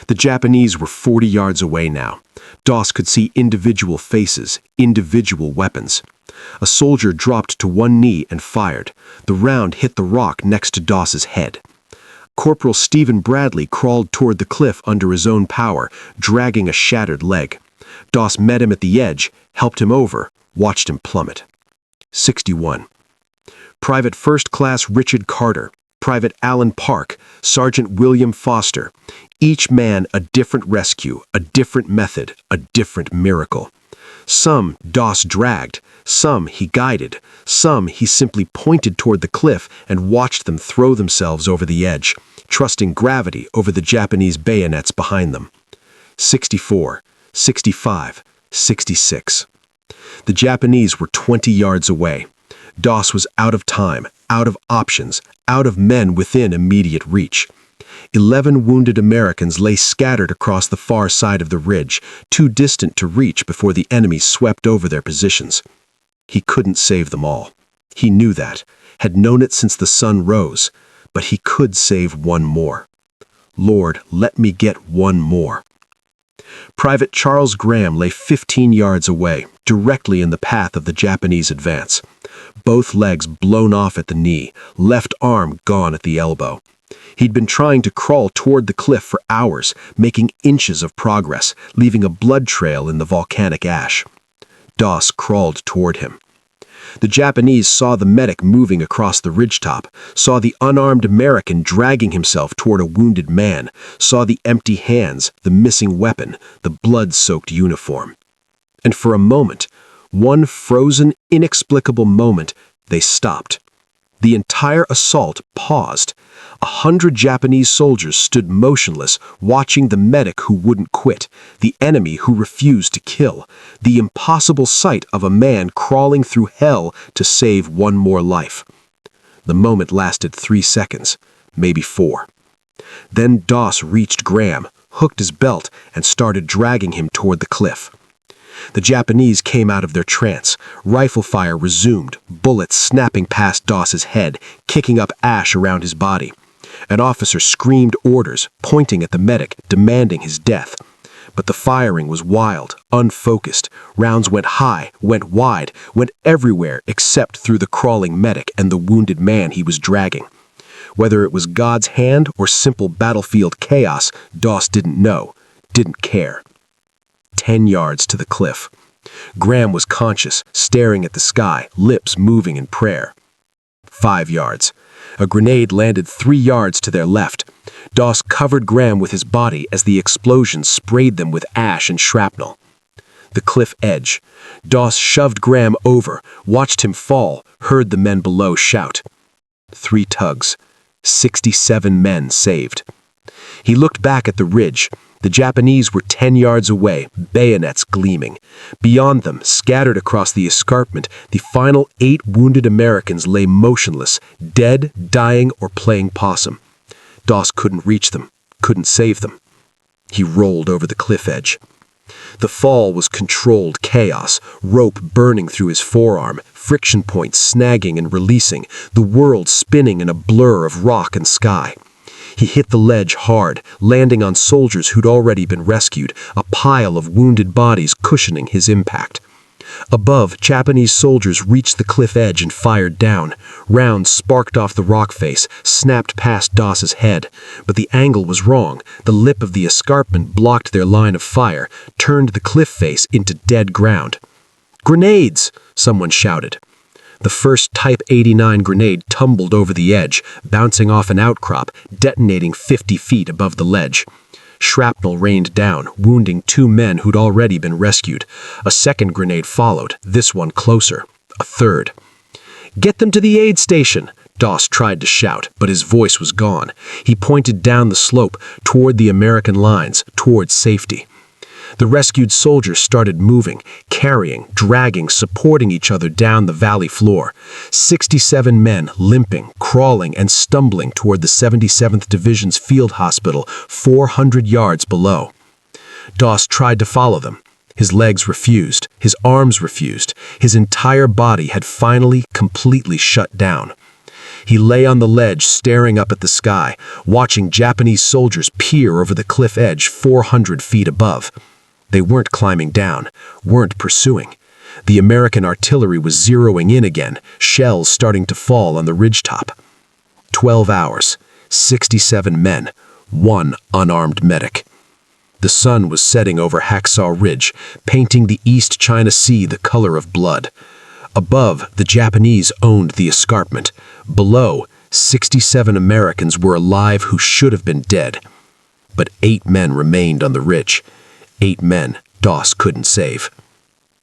The Japanese were 40 yards away now. Doss could see individual faces, individual weapons. A soldier dropped to one knee and fired. The round hit the rock next to Doss's head. Corporal Stephen Bradley crawled toward the cliff under his own power, dragging a shattered leg. Doss met him at the edge, helped him over, watched him plummet. 61. Private First Class Richard Carter, Private Alan Park, Sergeant William Foster. Each man a different rescue, a different method, a different miracle. Some Doss dragged, some he guided, some he simply pointed toward the cliff and watched them throw themselves over the edge, trusting gravity over the Japanese bayonets behind them. 64, 65, 66. The Japanese were 20 yards away. Doss was out of time, out of options, out of men within immediate reach. 11 wounded Americans lay scattered across the far side of the ridge, too distant to reach before the enemy swept over their positions. He couldn't save them all. He knew that, had known it since the sun rose, but he could save one more. Lord, let me get one more. Private Charles Graham lay 15 yards away, directly in the path of the Japanese advance. Both legs blown off at the knee, left arm gone at the elbow. He'd been trying to crawl toward the cliff for hours, making inches of progress, leaving a blood trail in the volcanic ash. Doss crawled toward him. The Japanese saw the medic moving across the ridgetop, saw the unarmed American dragging himself toward a wounded man, saw the empty hands, the missing weapon, the blood-soaked uniform. And for a moment, one frozen, inexplicable moment, they stopped. The entire assault paused. 100 Japanese soldiers stood motionless, watching the medic who wouldn't quit, the enemy who refused to kill, the impossible sight of a man crawling through hell to save one more life. The moment lasted 3 seconds, maybe 4. Then Doss reached Graham, hooked his belt, and started dragging him toward the cliff. The Japanese came out of their trance. Rifle fire resumed, bullets snapping past Doss's head, kicking up ash around his body. An officer screamed orders, pointing at the medic, demanding his death. But the firing was wild, unfocused. Rounds went high, went wide, went everywhere except through the crawling medic and the wounded man he was dragging. Whether it was God's hand or simple battlefield chaos, Doss didn't know, didn't care. 10 yards to the cliff. Graham was conscious, staring at the sky, lips moving in prayer. 5 yards. A grenade landed 3 yards to their left. Doss covered Graham with his body as the explosion sprayed them with ash and shrapnel. The cliff edge. Doss shoved Graham over, watched him fall, heard the men below shout. 3 tugs. 67 men saved. He looked back at the ridge. The Japanese were 10 yards away, bayonets gleaming. Beyond them, scattered across the escarpment, the final 8 wounded Americans lay motionless, dead, dying, or playing possum. Doss couldn't reach them, couldn't save them. He rolled over the cliff edge. The fall was controlled chaos, rope burning through his forearm, friction points snagging and releasing, the world spinning in a blur of rock and sky. He hit the ledge hard, landing on soldiers who'd already been rescued, a pile of wounded bodies cushioning his impact. Above, Japanese soldiers reached the cliff edge and fired down. Rounds sparked off the rock face, snapped past Doss's head. But the angle was wrong. The lip of the escarpment blocked their line of fire, turned the cliff face into dead ground. "Grenades!" someone shouted. The first Type 89 grenade tumbled over the edge, bouncing off an outcrop, detonating 50 feet above the ledge. Shrapnel rained down, wounding 2 men who'd already been rescued. A second grenade followed, this one closer. A third. "Get them to the aid station!" Doss tried to shout, but his voice was gone. He pointed down the slope, toward the American lines, toward safety. The rescued soldiers started moving, carrying, dragging, supporting each other down the valley floor. 67 men limping, crawling, and stumbling toward the 77th Division's field hospital 400 yards below. Doss tried to follow them. His legs refused, his arms refused, his entire body had finally completely shut down. He lay on the ledge staring up at the sky, watching Japanese soldiers peer over the cliff edge 400 feet above. They weren't climbing down, weren't pursuing. The American artillery was zeroing in again, shells starting to fall on the ridgetop. 12 hours, 67 men, 1 unarmed medic. The sun was setting over Hacksaw Ridge, painting the East China Sea the color of blood. Above, the Japanese owned the escarpment. Below, 67 Americans were alive who should have been dead. But 8 men remained on the ridge. 8 men Doss couldn't save.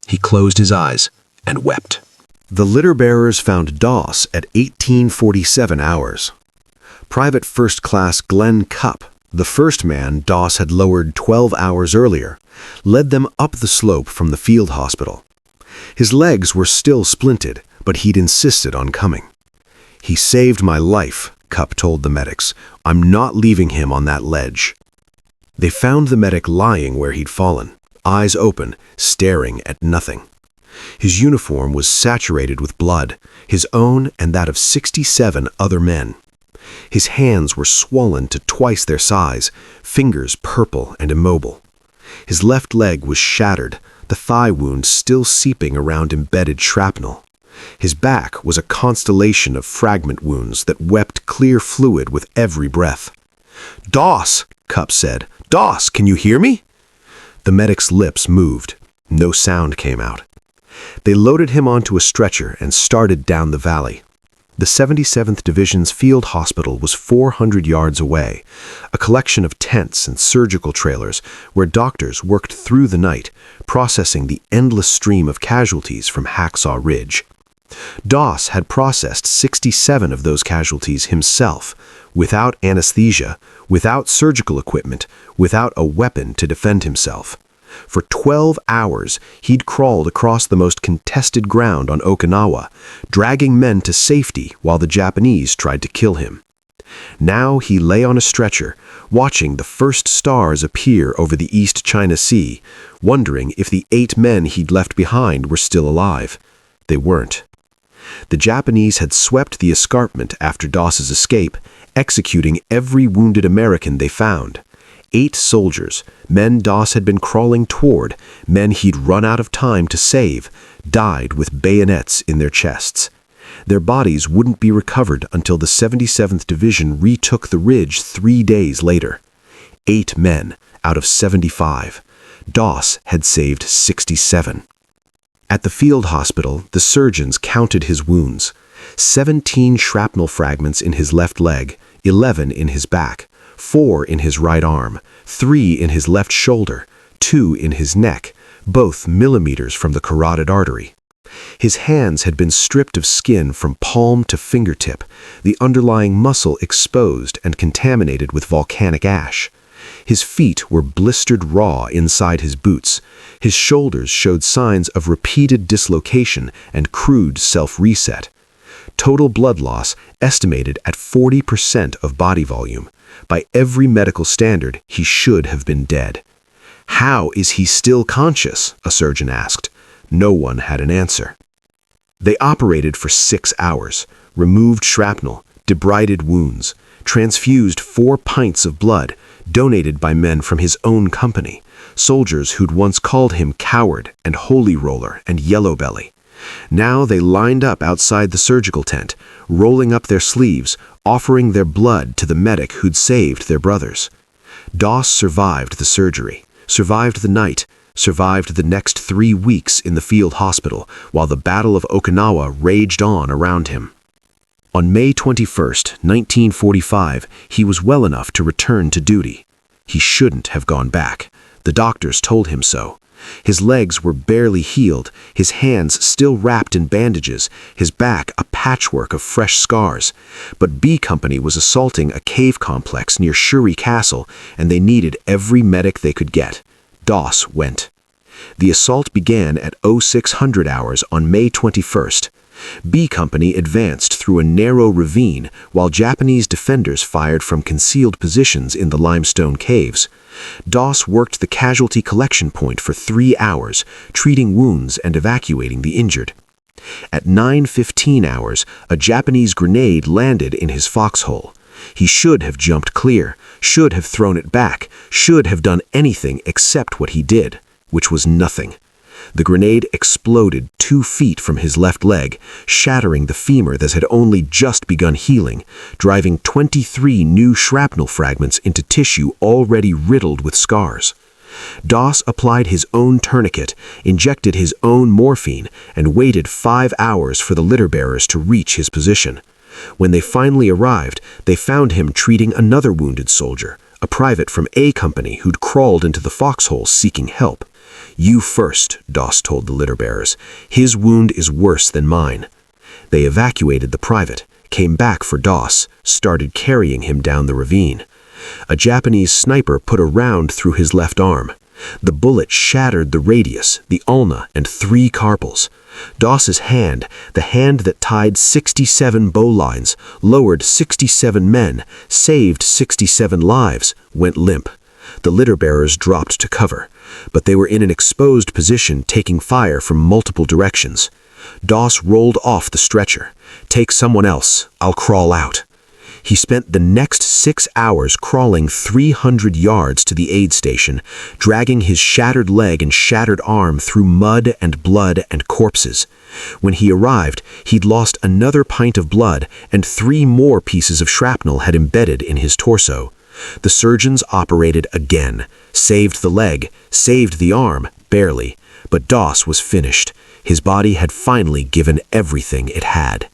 He closed his eyes and wept. The litter-bearers found Doss at 1847 hours. Private First Class Glenn Cupp, the first man Doss had lowered 12 hours earlier, led them up the slope from the field hospital. His legs were still splinted, but he'd insisted on coming. "He saved my life," Cupp told the medics. "I'm not leaving him on that ledge." They found the medic lying where he'd fallen, eyes open, staring at nothing. His uniform was saturated with blood, his own and that of 67 other men. His hands were swollen to twice their size, fingers purple and immobile. His left leg was shattered, the thigh wound still seeping around embedded shrapnel. His back was a constellation of fragment wounds that wept clear fluid with every breath. "Doss," Cupp said. "Doss, can you hear me?" The medic's lips moved. No sound came out. They loaded him onto a stretcher and started down the valley. The 77th Division's field hospital was 400 yards away, a collection of tents and surgical trailers where doctors worked through the night, processing the endless stream of casualties from Hacksaw Ridge. Doss had processed 67 of those casualties himself, without anesthesia, without surgical equipment, without a weapon to defend himself. For 12 hours, he'd crawled across the most contested ground on Okinawa, dragging men to safety while the Japanese tried to kill him. Now he lay on a stretcher, watching the first stars appear over the East China Sea, wondering if the 8 men he'd left behind were still alive. They weren't. The Japanese had swept the escarpment after Doss's escape, executing every wounded American they found. 8 soldiers, men Doss had been crawling toward, men he'd run out of time to save, died with bayonets in their chests. Their bodies wouldn't be recovered until the 77th Division retook the ridge 3 days later. 8 men out of 75. Doss had saved 67. At the field hospital, the surgeons counted his wounds. 17 shrapnel fragments in his left leg, 11 in his back, 4 in his right arm, 3 in his left shoulder, 2 in his neck, both millimeters from the carotid artery. His hands had been stripped of skin from palm to fingertip, the underlying muscle exposed and contaminated with volcanic ash. His feet were blistered raw inside his boots. His shoulders showed signs of repeated dislocation and crude self-reset. Total blood loss estimated at 40% of body volume. By every medical standard, he should have been dead. "How is he still conscious?" a surgeon asked. No one had an answer. They operated for 6 hours, removed shrapnel, debrided wounds, transfused 4 pints of blood, donated by men from his own company, soldiers who'd once called him coward and holy roller and yellow belly. Now they lined up outside the surgical tent, rolling up their sleeves, offering their blood to the medic who'd saved their brothers. Doss survived the surgery, survived the night, survived the next 3 weeks in the field hospital while the Battle of Okinawa raged on around him. On May 21, 1945, he was well enough to return to duty. He shouldn't have gone back. The doctors told him so. His legs were barely healed, his hands still wrapped in bandages, his back a patchwork of fresh scars. But B Company was assaulting a cave complex near Shuri Castle, and they needed every medic they could get. Doss went. The assault began at 0600 hours on May 21st. B Company advanced through a narrow ravine while Japanese defenders fired from concealed positions in the limestone caves. Doss worked the casualty collection point for 3 hours, treating wounds and evacuating the injured. At 9:15 hours, a Japanese grenade landed in his foxhole. He should have jumped clear, should have thrown it back, should have done anything except what he did, which was nothing. The grenade exploded 2 feet from his left leg, shattering the femur that had only just begun healing, driving 23 new shrapnel fragments into tissue already riddled with scars. Doss applied his own tourniquet, injected his own morphine, and waited 5 hours for the litter bearers to reach his position. When they finally arrived, they found him treating another wounded soldier, a private from A Company who'd crawled into the foxhole seeking help. "You first," Doss told the litter bearers. "His wound is worse than mine." They evacuated the private, came back for Doss, started carrying him down the ravine. A Japanese sniper put a round through his left arm. The bullet shattered the radius, the ulna, and 3 carpals. Doss's hand, the hand that tied 67 bowlines, lowered 67 men, saved 67 lives, went limp. The litter bearers dropped to cover, but they were in an exposed position taking fire from multiple directions. Doss rolled off the stretcher. "Take someone else, I'll crawl out." He spent the next 6 hours crawling 300 yards to the aid station, dragging his shattered leg and shattered arm through mud and blood and corpses. When he arrived, he'd lost another pint of blood and 3 more pieces of shrapnel had embedded in his torso. The surgeons operated again, saved the leg, saved the arm, barely, but Doss was finished. His body had finally given everything it had.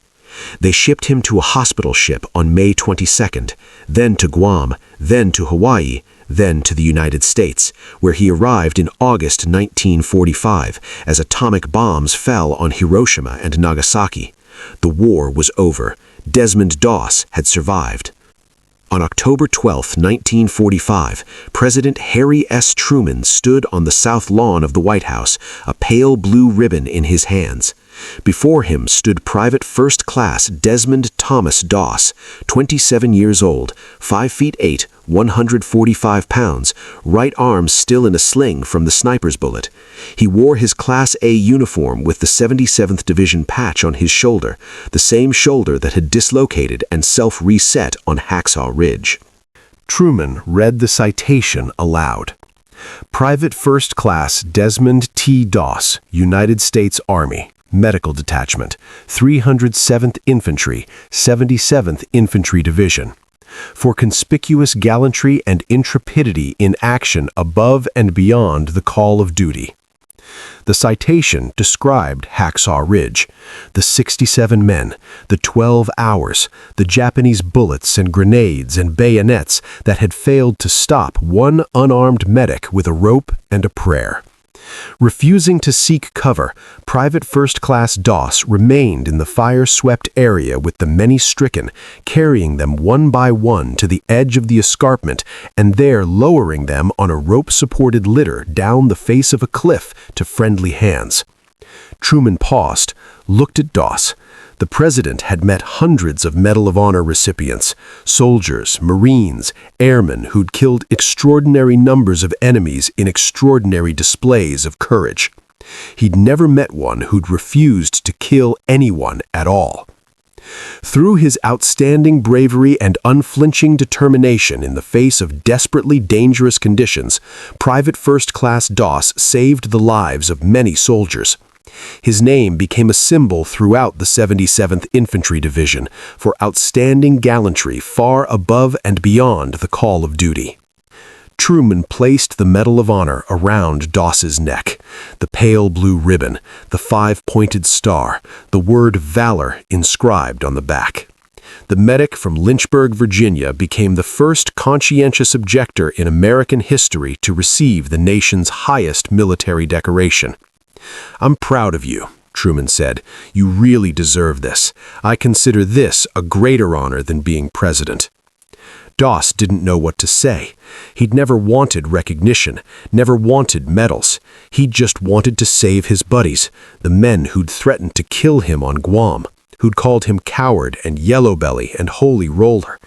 They shipped him to a hospital ship on May 22nd, then to Guam, then to Hawaii, then to the United States, where he arrived in August 1945 as atomic bombs fell on Hiroshima and Nagasaki. The war was over. Desmond Doss had survived. On October 12, 1945, President Harry S. Truman stood on the south lawn of the White House, a pale blue ribbon in his hands. Before him stood Private First Class Desmond Thomas Doss, 27 years old, 5 feet 8, 145 pounds, right arm still in a sling from the sniper's bullet. He wore his Class A uniform with the 77th Division patch on his shoulder, the same shoulder that had dislocated and self-reset on Hacksaw Ridge. Truman read the citation aloud. Private First Class Desmond T. Doss, United States Army, Medical Detachment, 307th Infantry, 77th Infantry Division. For conspicuous gallantry and intrepidity in action above and beyond the call of duty. The citation described Hacksaw Ridge, the 67 men, the 12 hours, the Japanese bullets and grenades and bayonets that had failed to stop one unarmed medic with a rope and a prayer. Refusing to seek cover, Private First Class Doss remained in the fire-swept area with the many stricken, carrying them one by one to the edge of the escarpment and there lowering them on a rope-supported litter down the face of a cliff to friendly hands. Truman paused, looked at Doss. The president had met hundreds of Medal of Honor recipients, soldiers, Marines, airmen who'd killed extraordinary numbers of enemies in extraordinary displays of courage. He'd never met one who'd refused to kill anyone at all. Through his outstanding bravery and unflinching determination in the face of desperately dangerous conditions, Private First Class Doss saved the lives of many soldiers. His name became a symbol throughout the 77th Infantry Division for outstanding gallantry far above and beyond the call of duty. Truman placed the Medal of Honor around Doss's neck, the pale blue ribbon, the 5-pointed star, the word Valor inscribed on the back. The medic from Lynchburg, Virginia, became the first conscientious objector in American history to receive the nation's highest military decoration. "I'm proud of you," Truman said. "You really deserve this. I consider this a greater honor than being president." Doss didn't know what to say. He'd never wanted recognition, never wanted medals. He'd just wanted to save his buddies, the men who'd threatened to kill him on Guam, who'd called him coward and yellow belly and holy roller.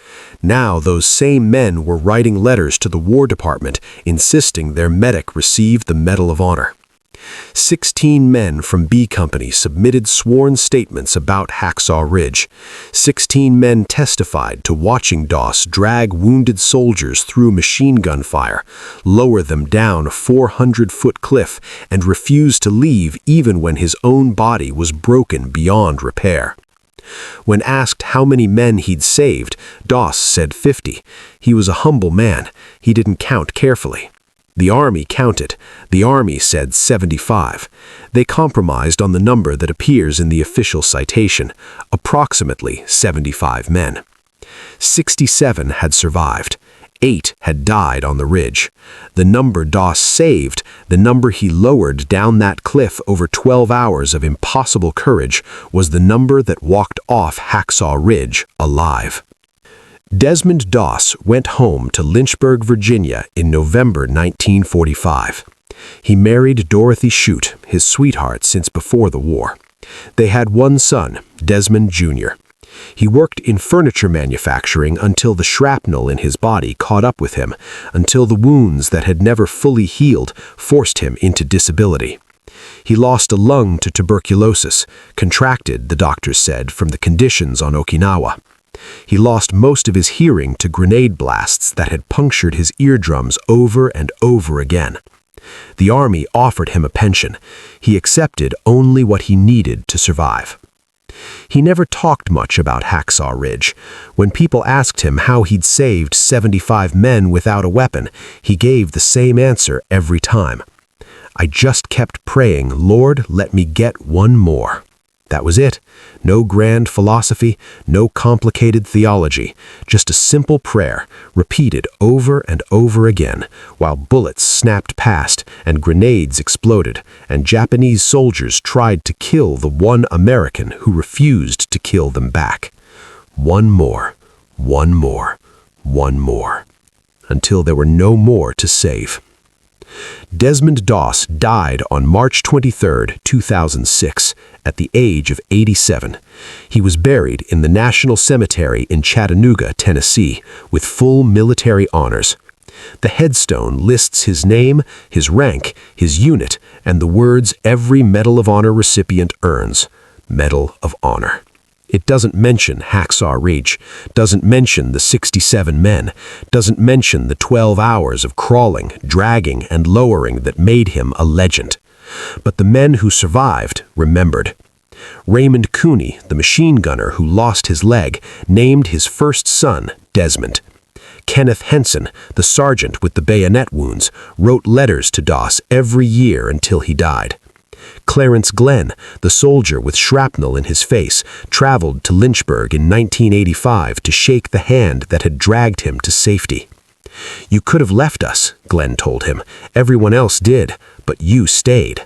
Now those same men were writing letters to the War Department insisting their medic receive the Medal of Honor. 16 men from B Company submitted sworn statements about Hacksaw Ridge. 16 men testified to watching Doss drag wounded soldiers through machine gun fire, lower them down a 400-foot cliff, and refuse to leave even when his own body was broken beyond repair. When asked how many men he'd saved, Doss said 50. He was a humble man. He didn't count carefully. The Army counted. The Army said 75. They compromised on the number that appears in the official citation, approximately 75 men. 67 had survived. 8 had died on the ridge. The number Doss saved, the number he lowered down that cliff over 12 hours of impossible courage, was the number that walked off Hacksaw Ridge alive. Desmond Doss went home to Lynchburg, Virginia in November 1945. He married Dorothy Shute, his sweetheart since before the war. They had one son, Desmond Jr. He worked in furniture manufacturing until the shrapnel in his body caught up with him, until the wounds that had never fully healed forced him into disability. He lost a lung to tuberculosis, contracted, the doctors said, from the conditions on Okinawa. He lost most of his hearing to grenade blasts that had punctured his eardrums over and over again. The Army offered him a pension. He accepted only what he needed to survive. He never talked much about Hacksaw Ridge. When people asked him how he'd saved 75 men without a weapon, he gave the same answer every time. "I just kept praying, Lord, let me get one more." That was it. No grand philosophy, no complicated theology, just a simple prayer, repeated over and over again, while bullets snapped past and grenades exploded, and Japanese soldiers tried to kill the one American who refused to kill them back. One more, one more, one more, until there were no more to save. Desmond Doss died on March 23, 2006, at the age of 87. He was buried in the National Cemetery in Chattanooga, Tennessee, with full military honors. The headstone lists his name, his rank, his unit, and the words every Medal of Honor recipient earns: Medal of Honor. It doesn't mention Hacksaw Ridge, doesn't mention the 67 men, doesn't mention the 12 hours of crawling, dragging, and lowering that made him a legend. But the men who survived remembered. Raymond Cooney, the machine gunner who lost his leg, named his first son Desmond. Kenneth Henson, the sergeant with the bayonet wounds, wrote letters to Doss every year until he died. Clarence Glenn, the soldier with shrapnel in his face, traveled to Lynchburg in 1985 to shake the hand that had dragged him to safety. "You could have left us," Glenn told him. "Everyone else did, but you stayed."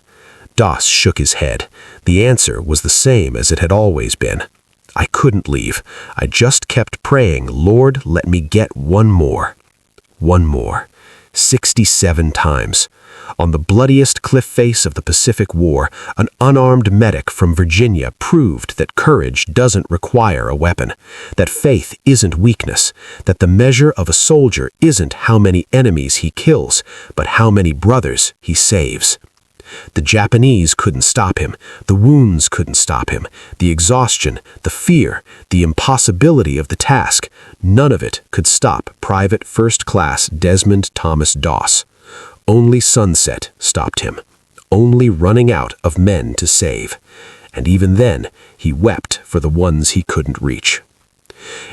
Doss shook his head. The answer was the same as it had always been. "I couldn't leave. I just kept praying, Lord, let me get one more." One more. 67 times. On the bloodiest cliff face of the Pacific War, an unarmed medic from Virginia proved that courage doesn't require a weapon, that faith isn't weakness, that the measure of a soldier isn't how many enemies he kills, but how many brothers he saves. The Japanese couldn't stop him, the wounds couldn't stop him, the exhaustion, the fear, the impossibility of the task, none of it could stop Private First Class Desmond Thomas Doss. Only sunset stopped him, only running out of men to save. And even then, he wept for the ones he couldn't reach.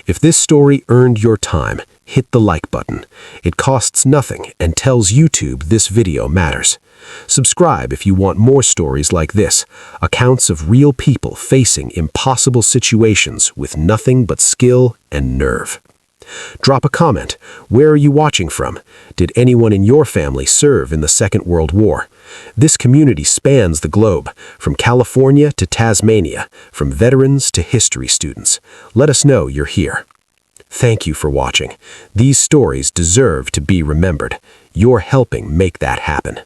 If this story earned your time, hit the like button. It costs nothing and tells YouTube this video matters. Subscribe if you want more stories like this, accounts of real people facing impossible situations with nothing but skill and nerve. Drop a comment. Where are you watching from? Did anyone in your family serve in the Second World War? This community spans the globe, from California to Tasmania, from veterans to history students. Let us know you're here. Thank you for watching. These stories deserve to be remembered. You're helping make that happen.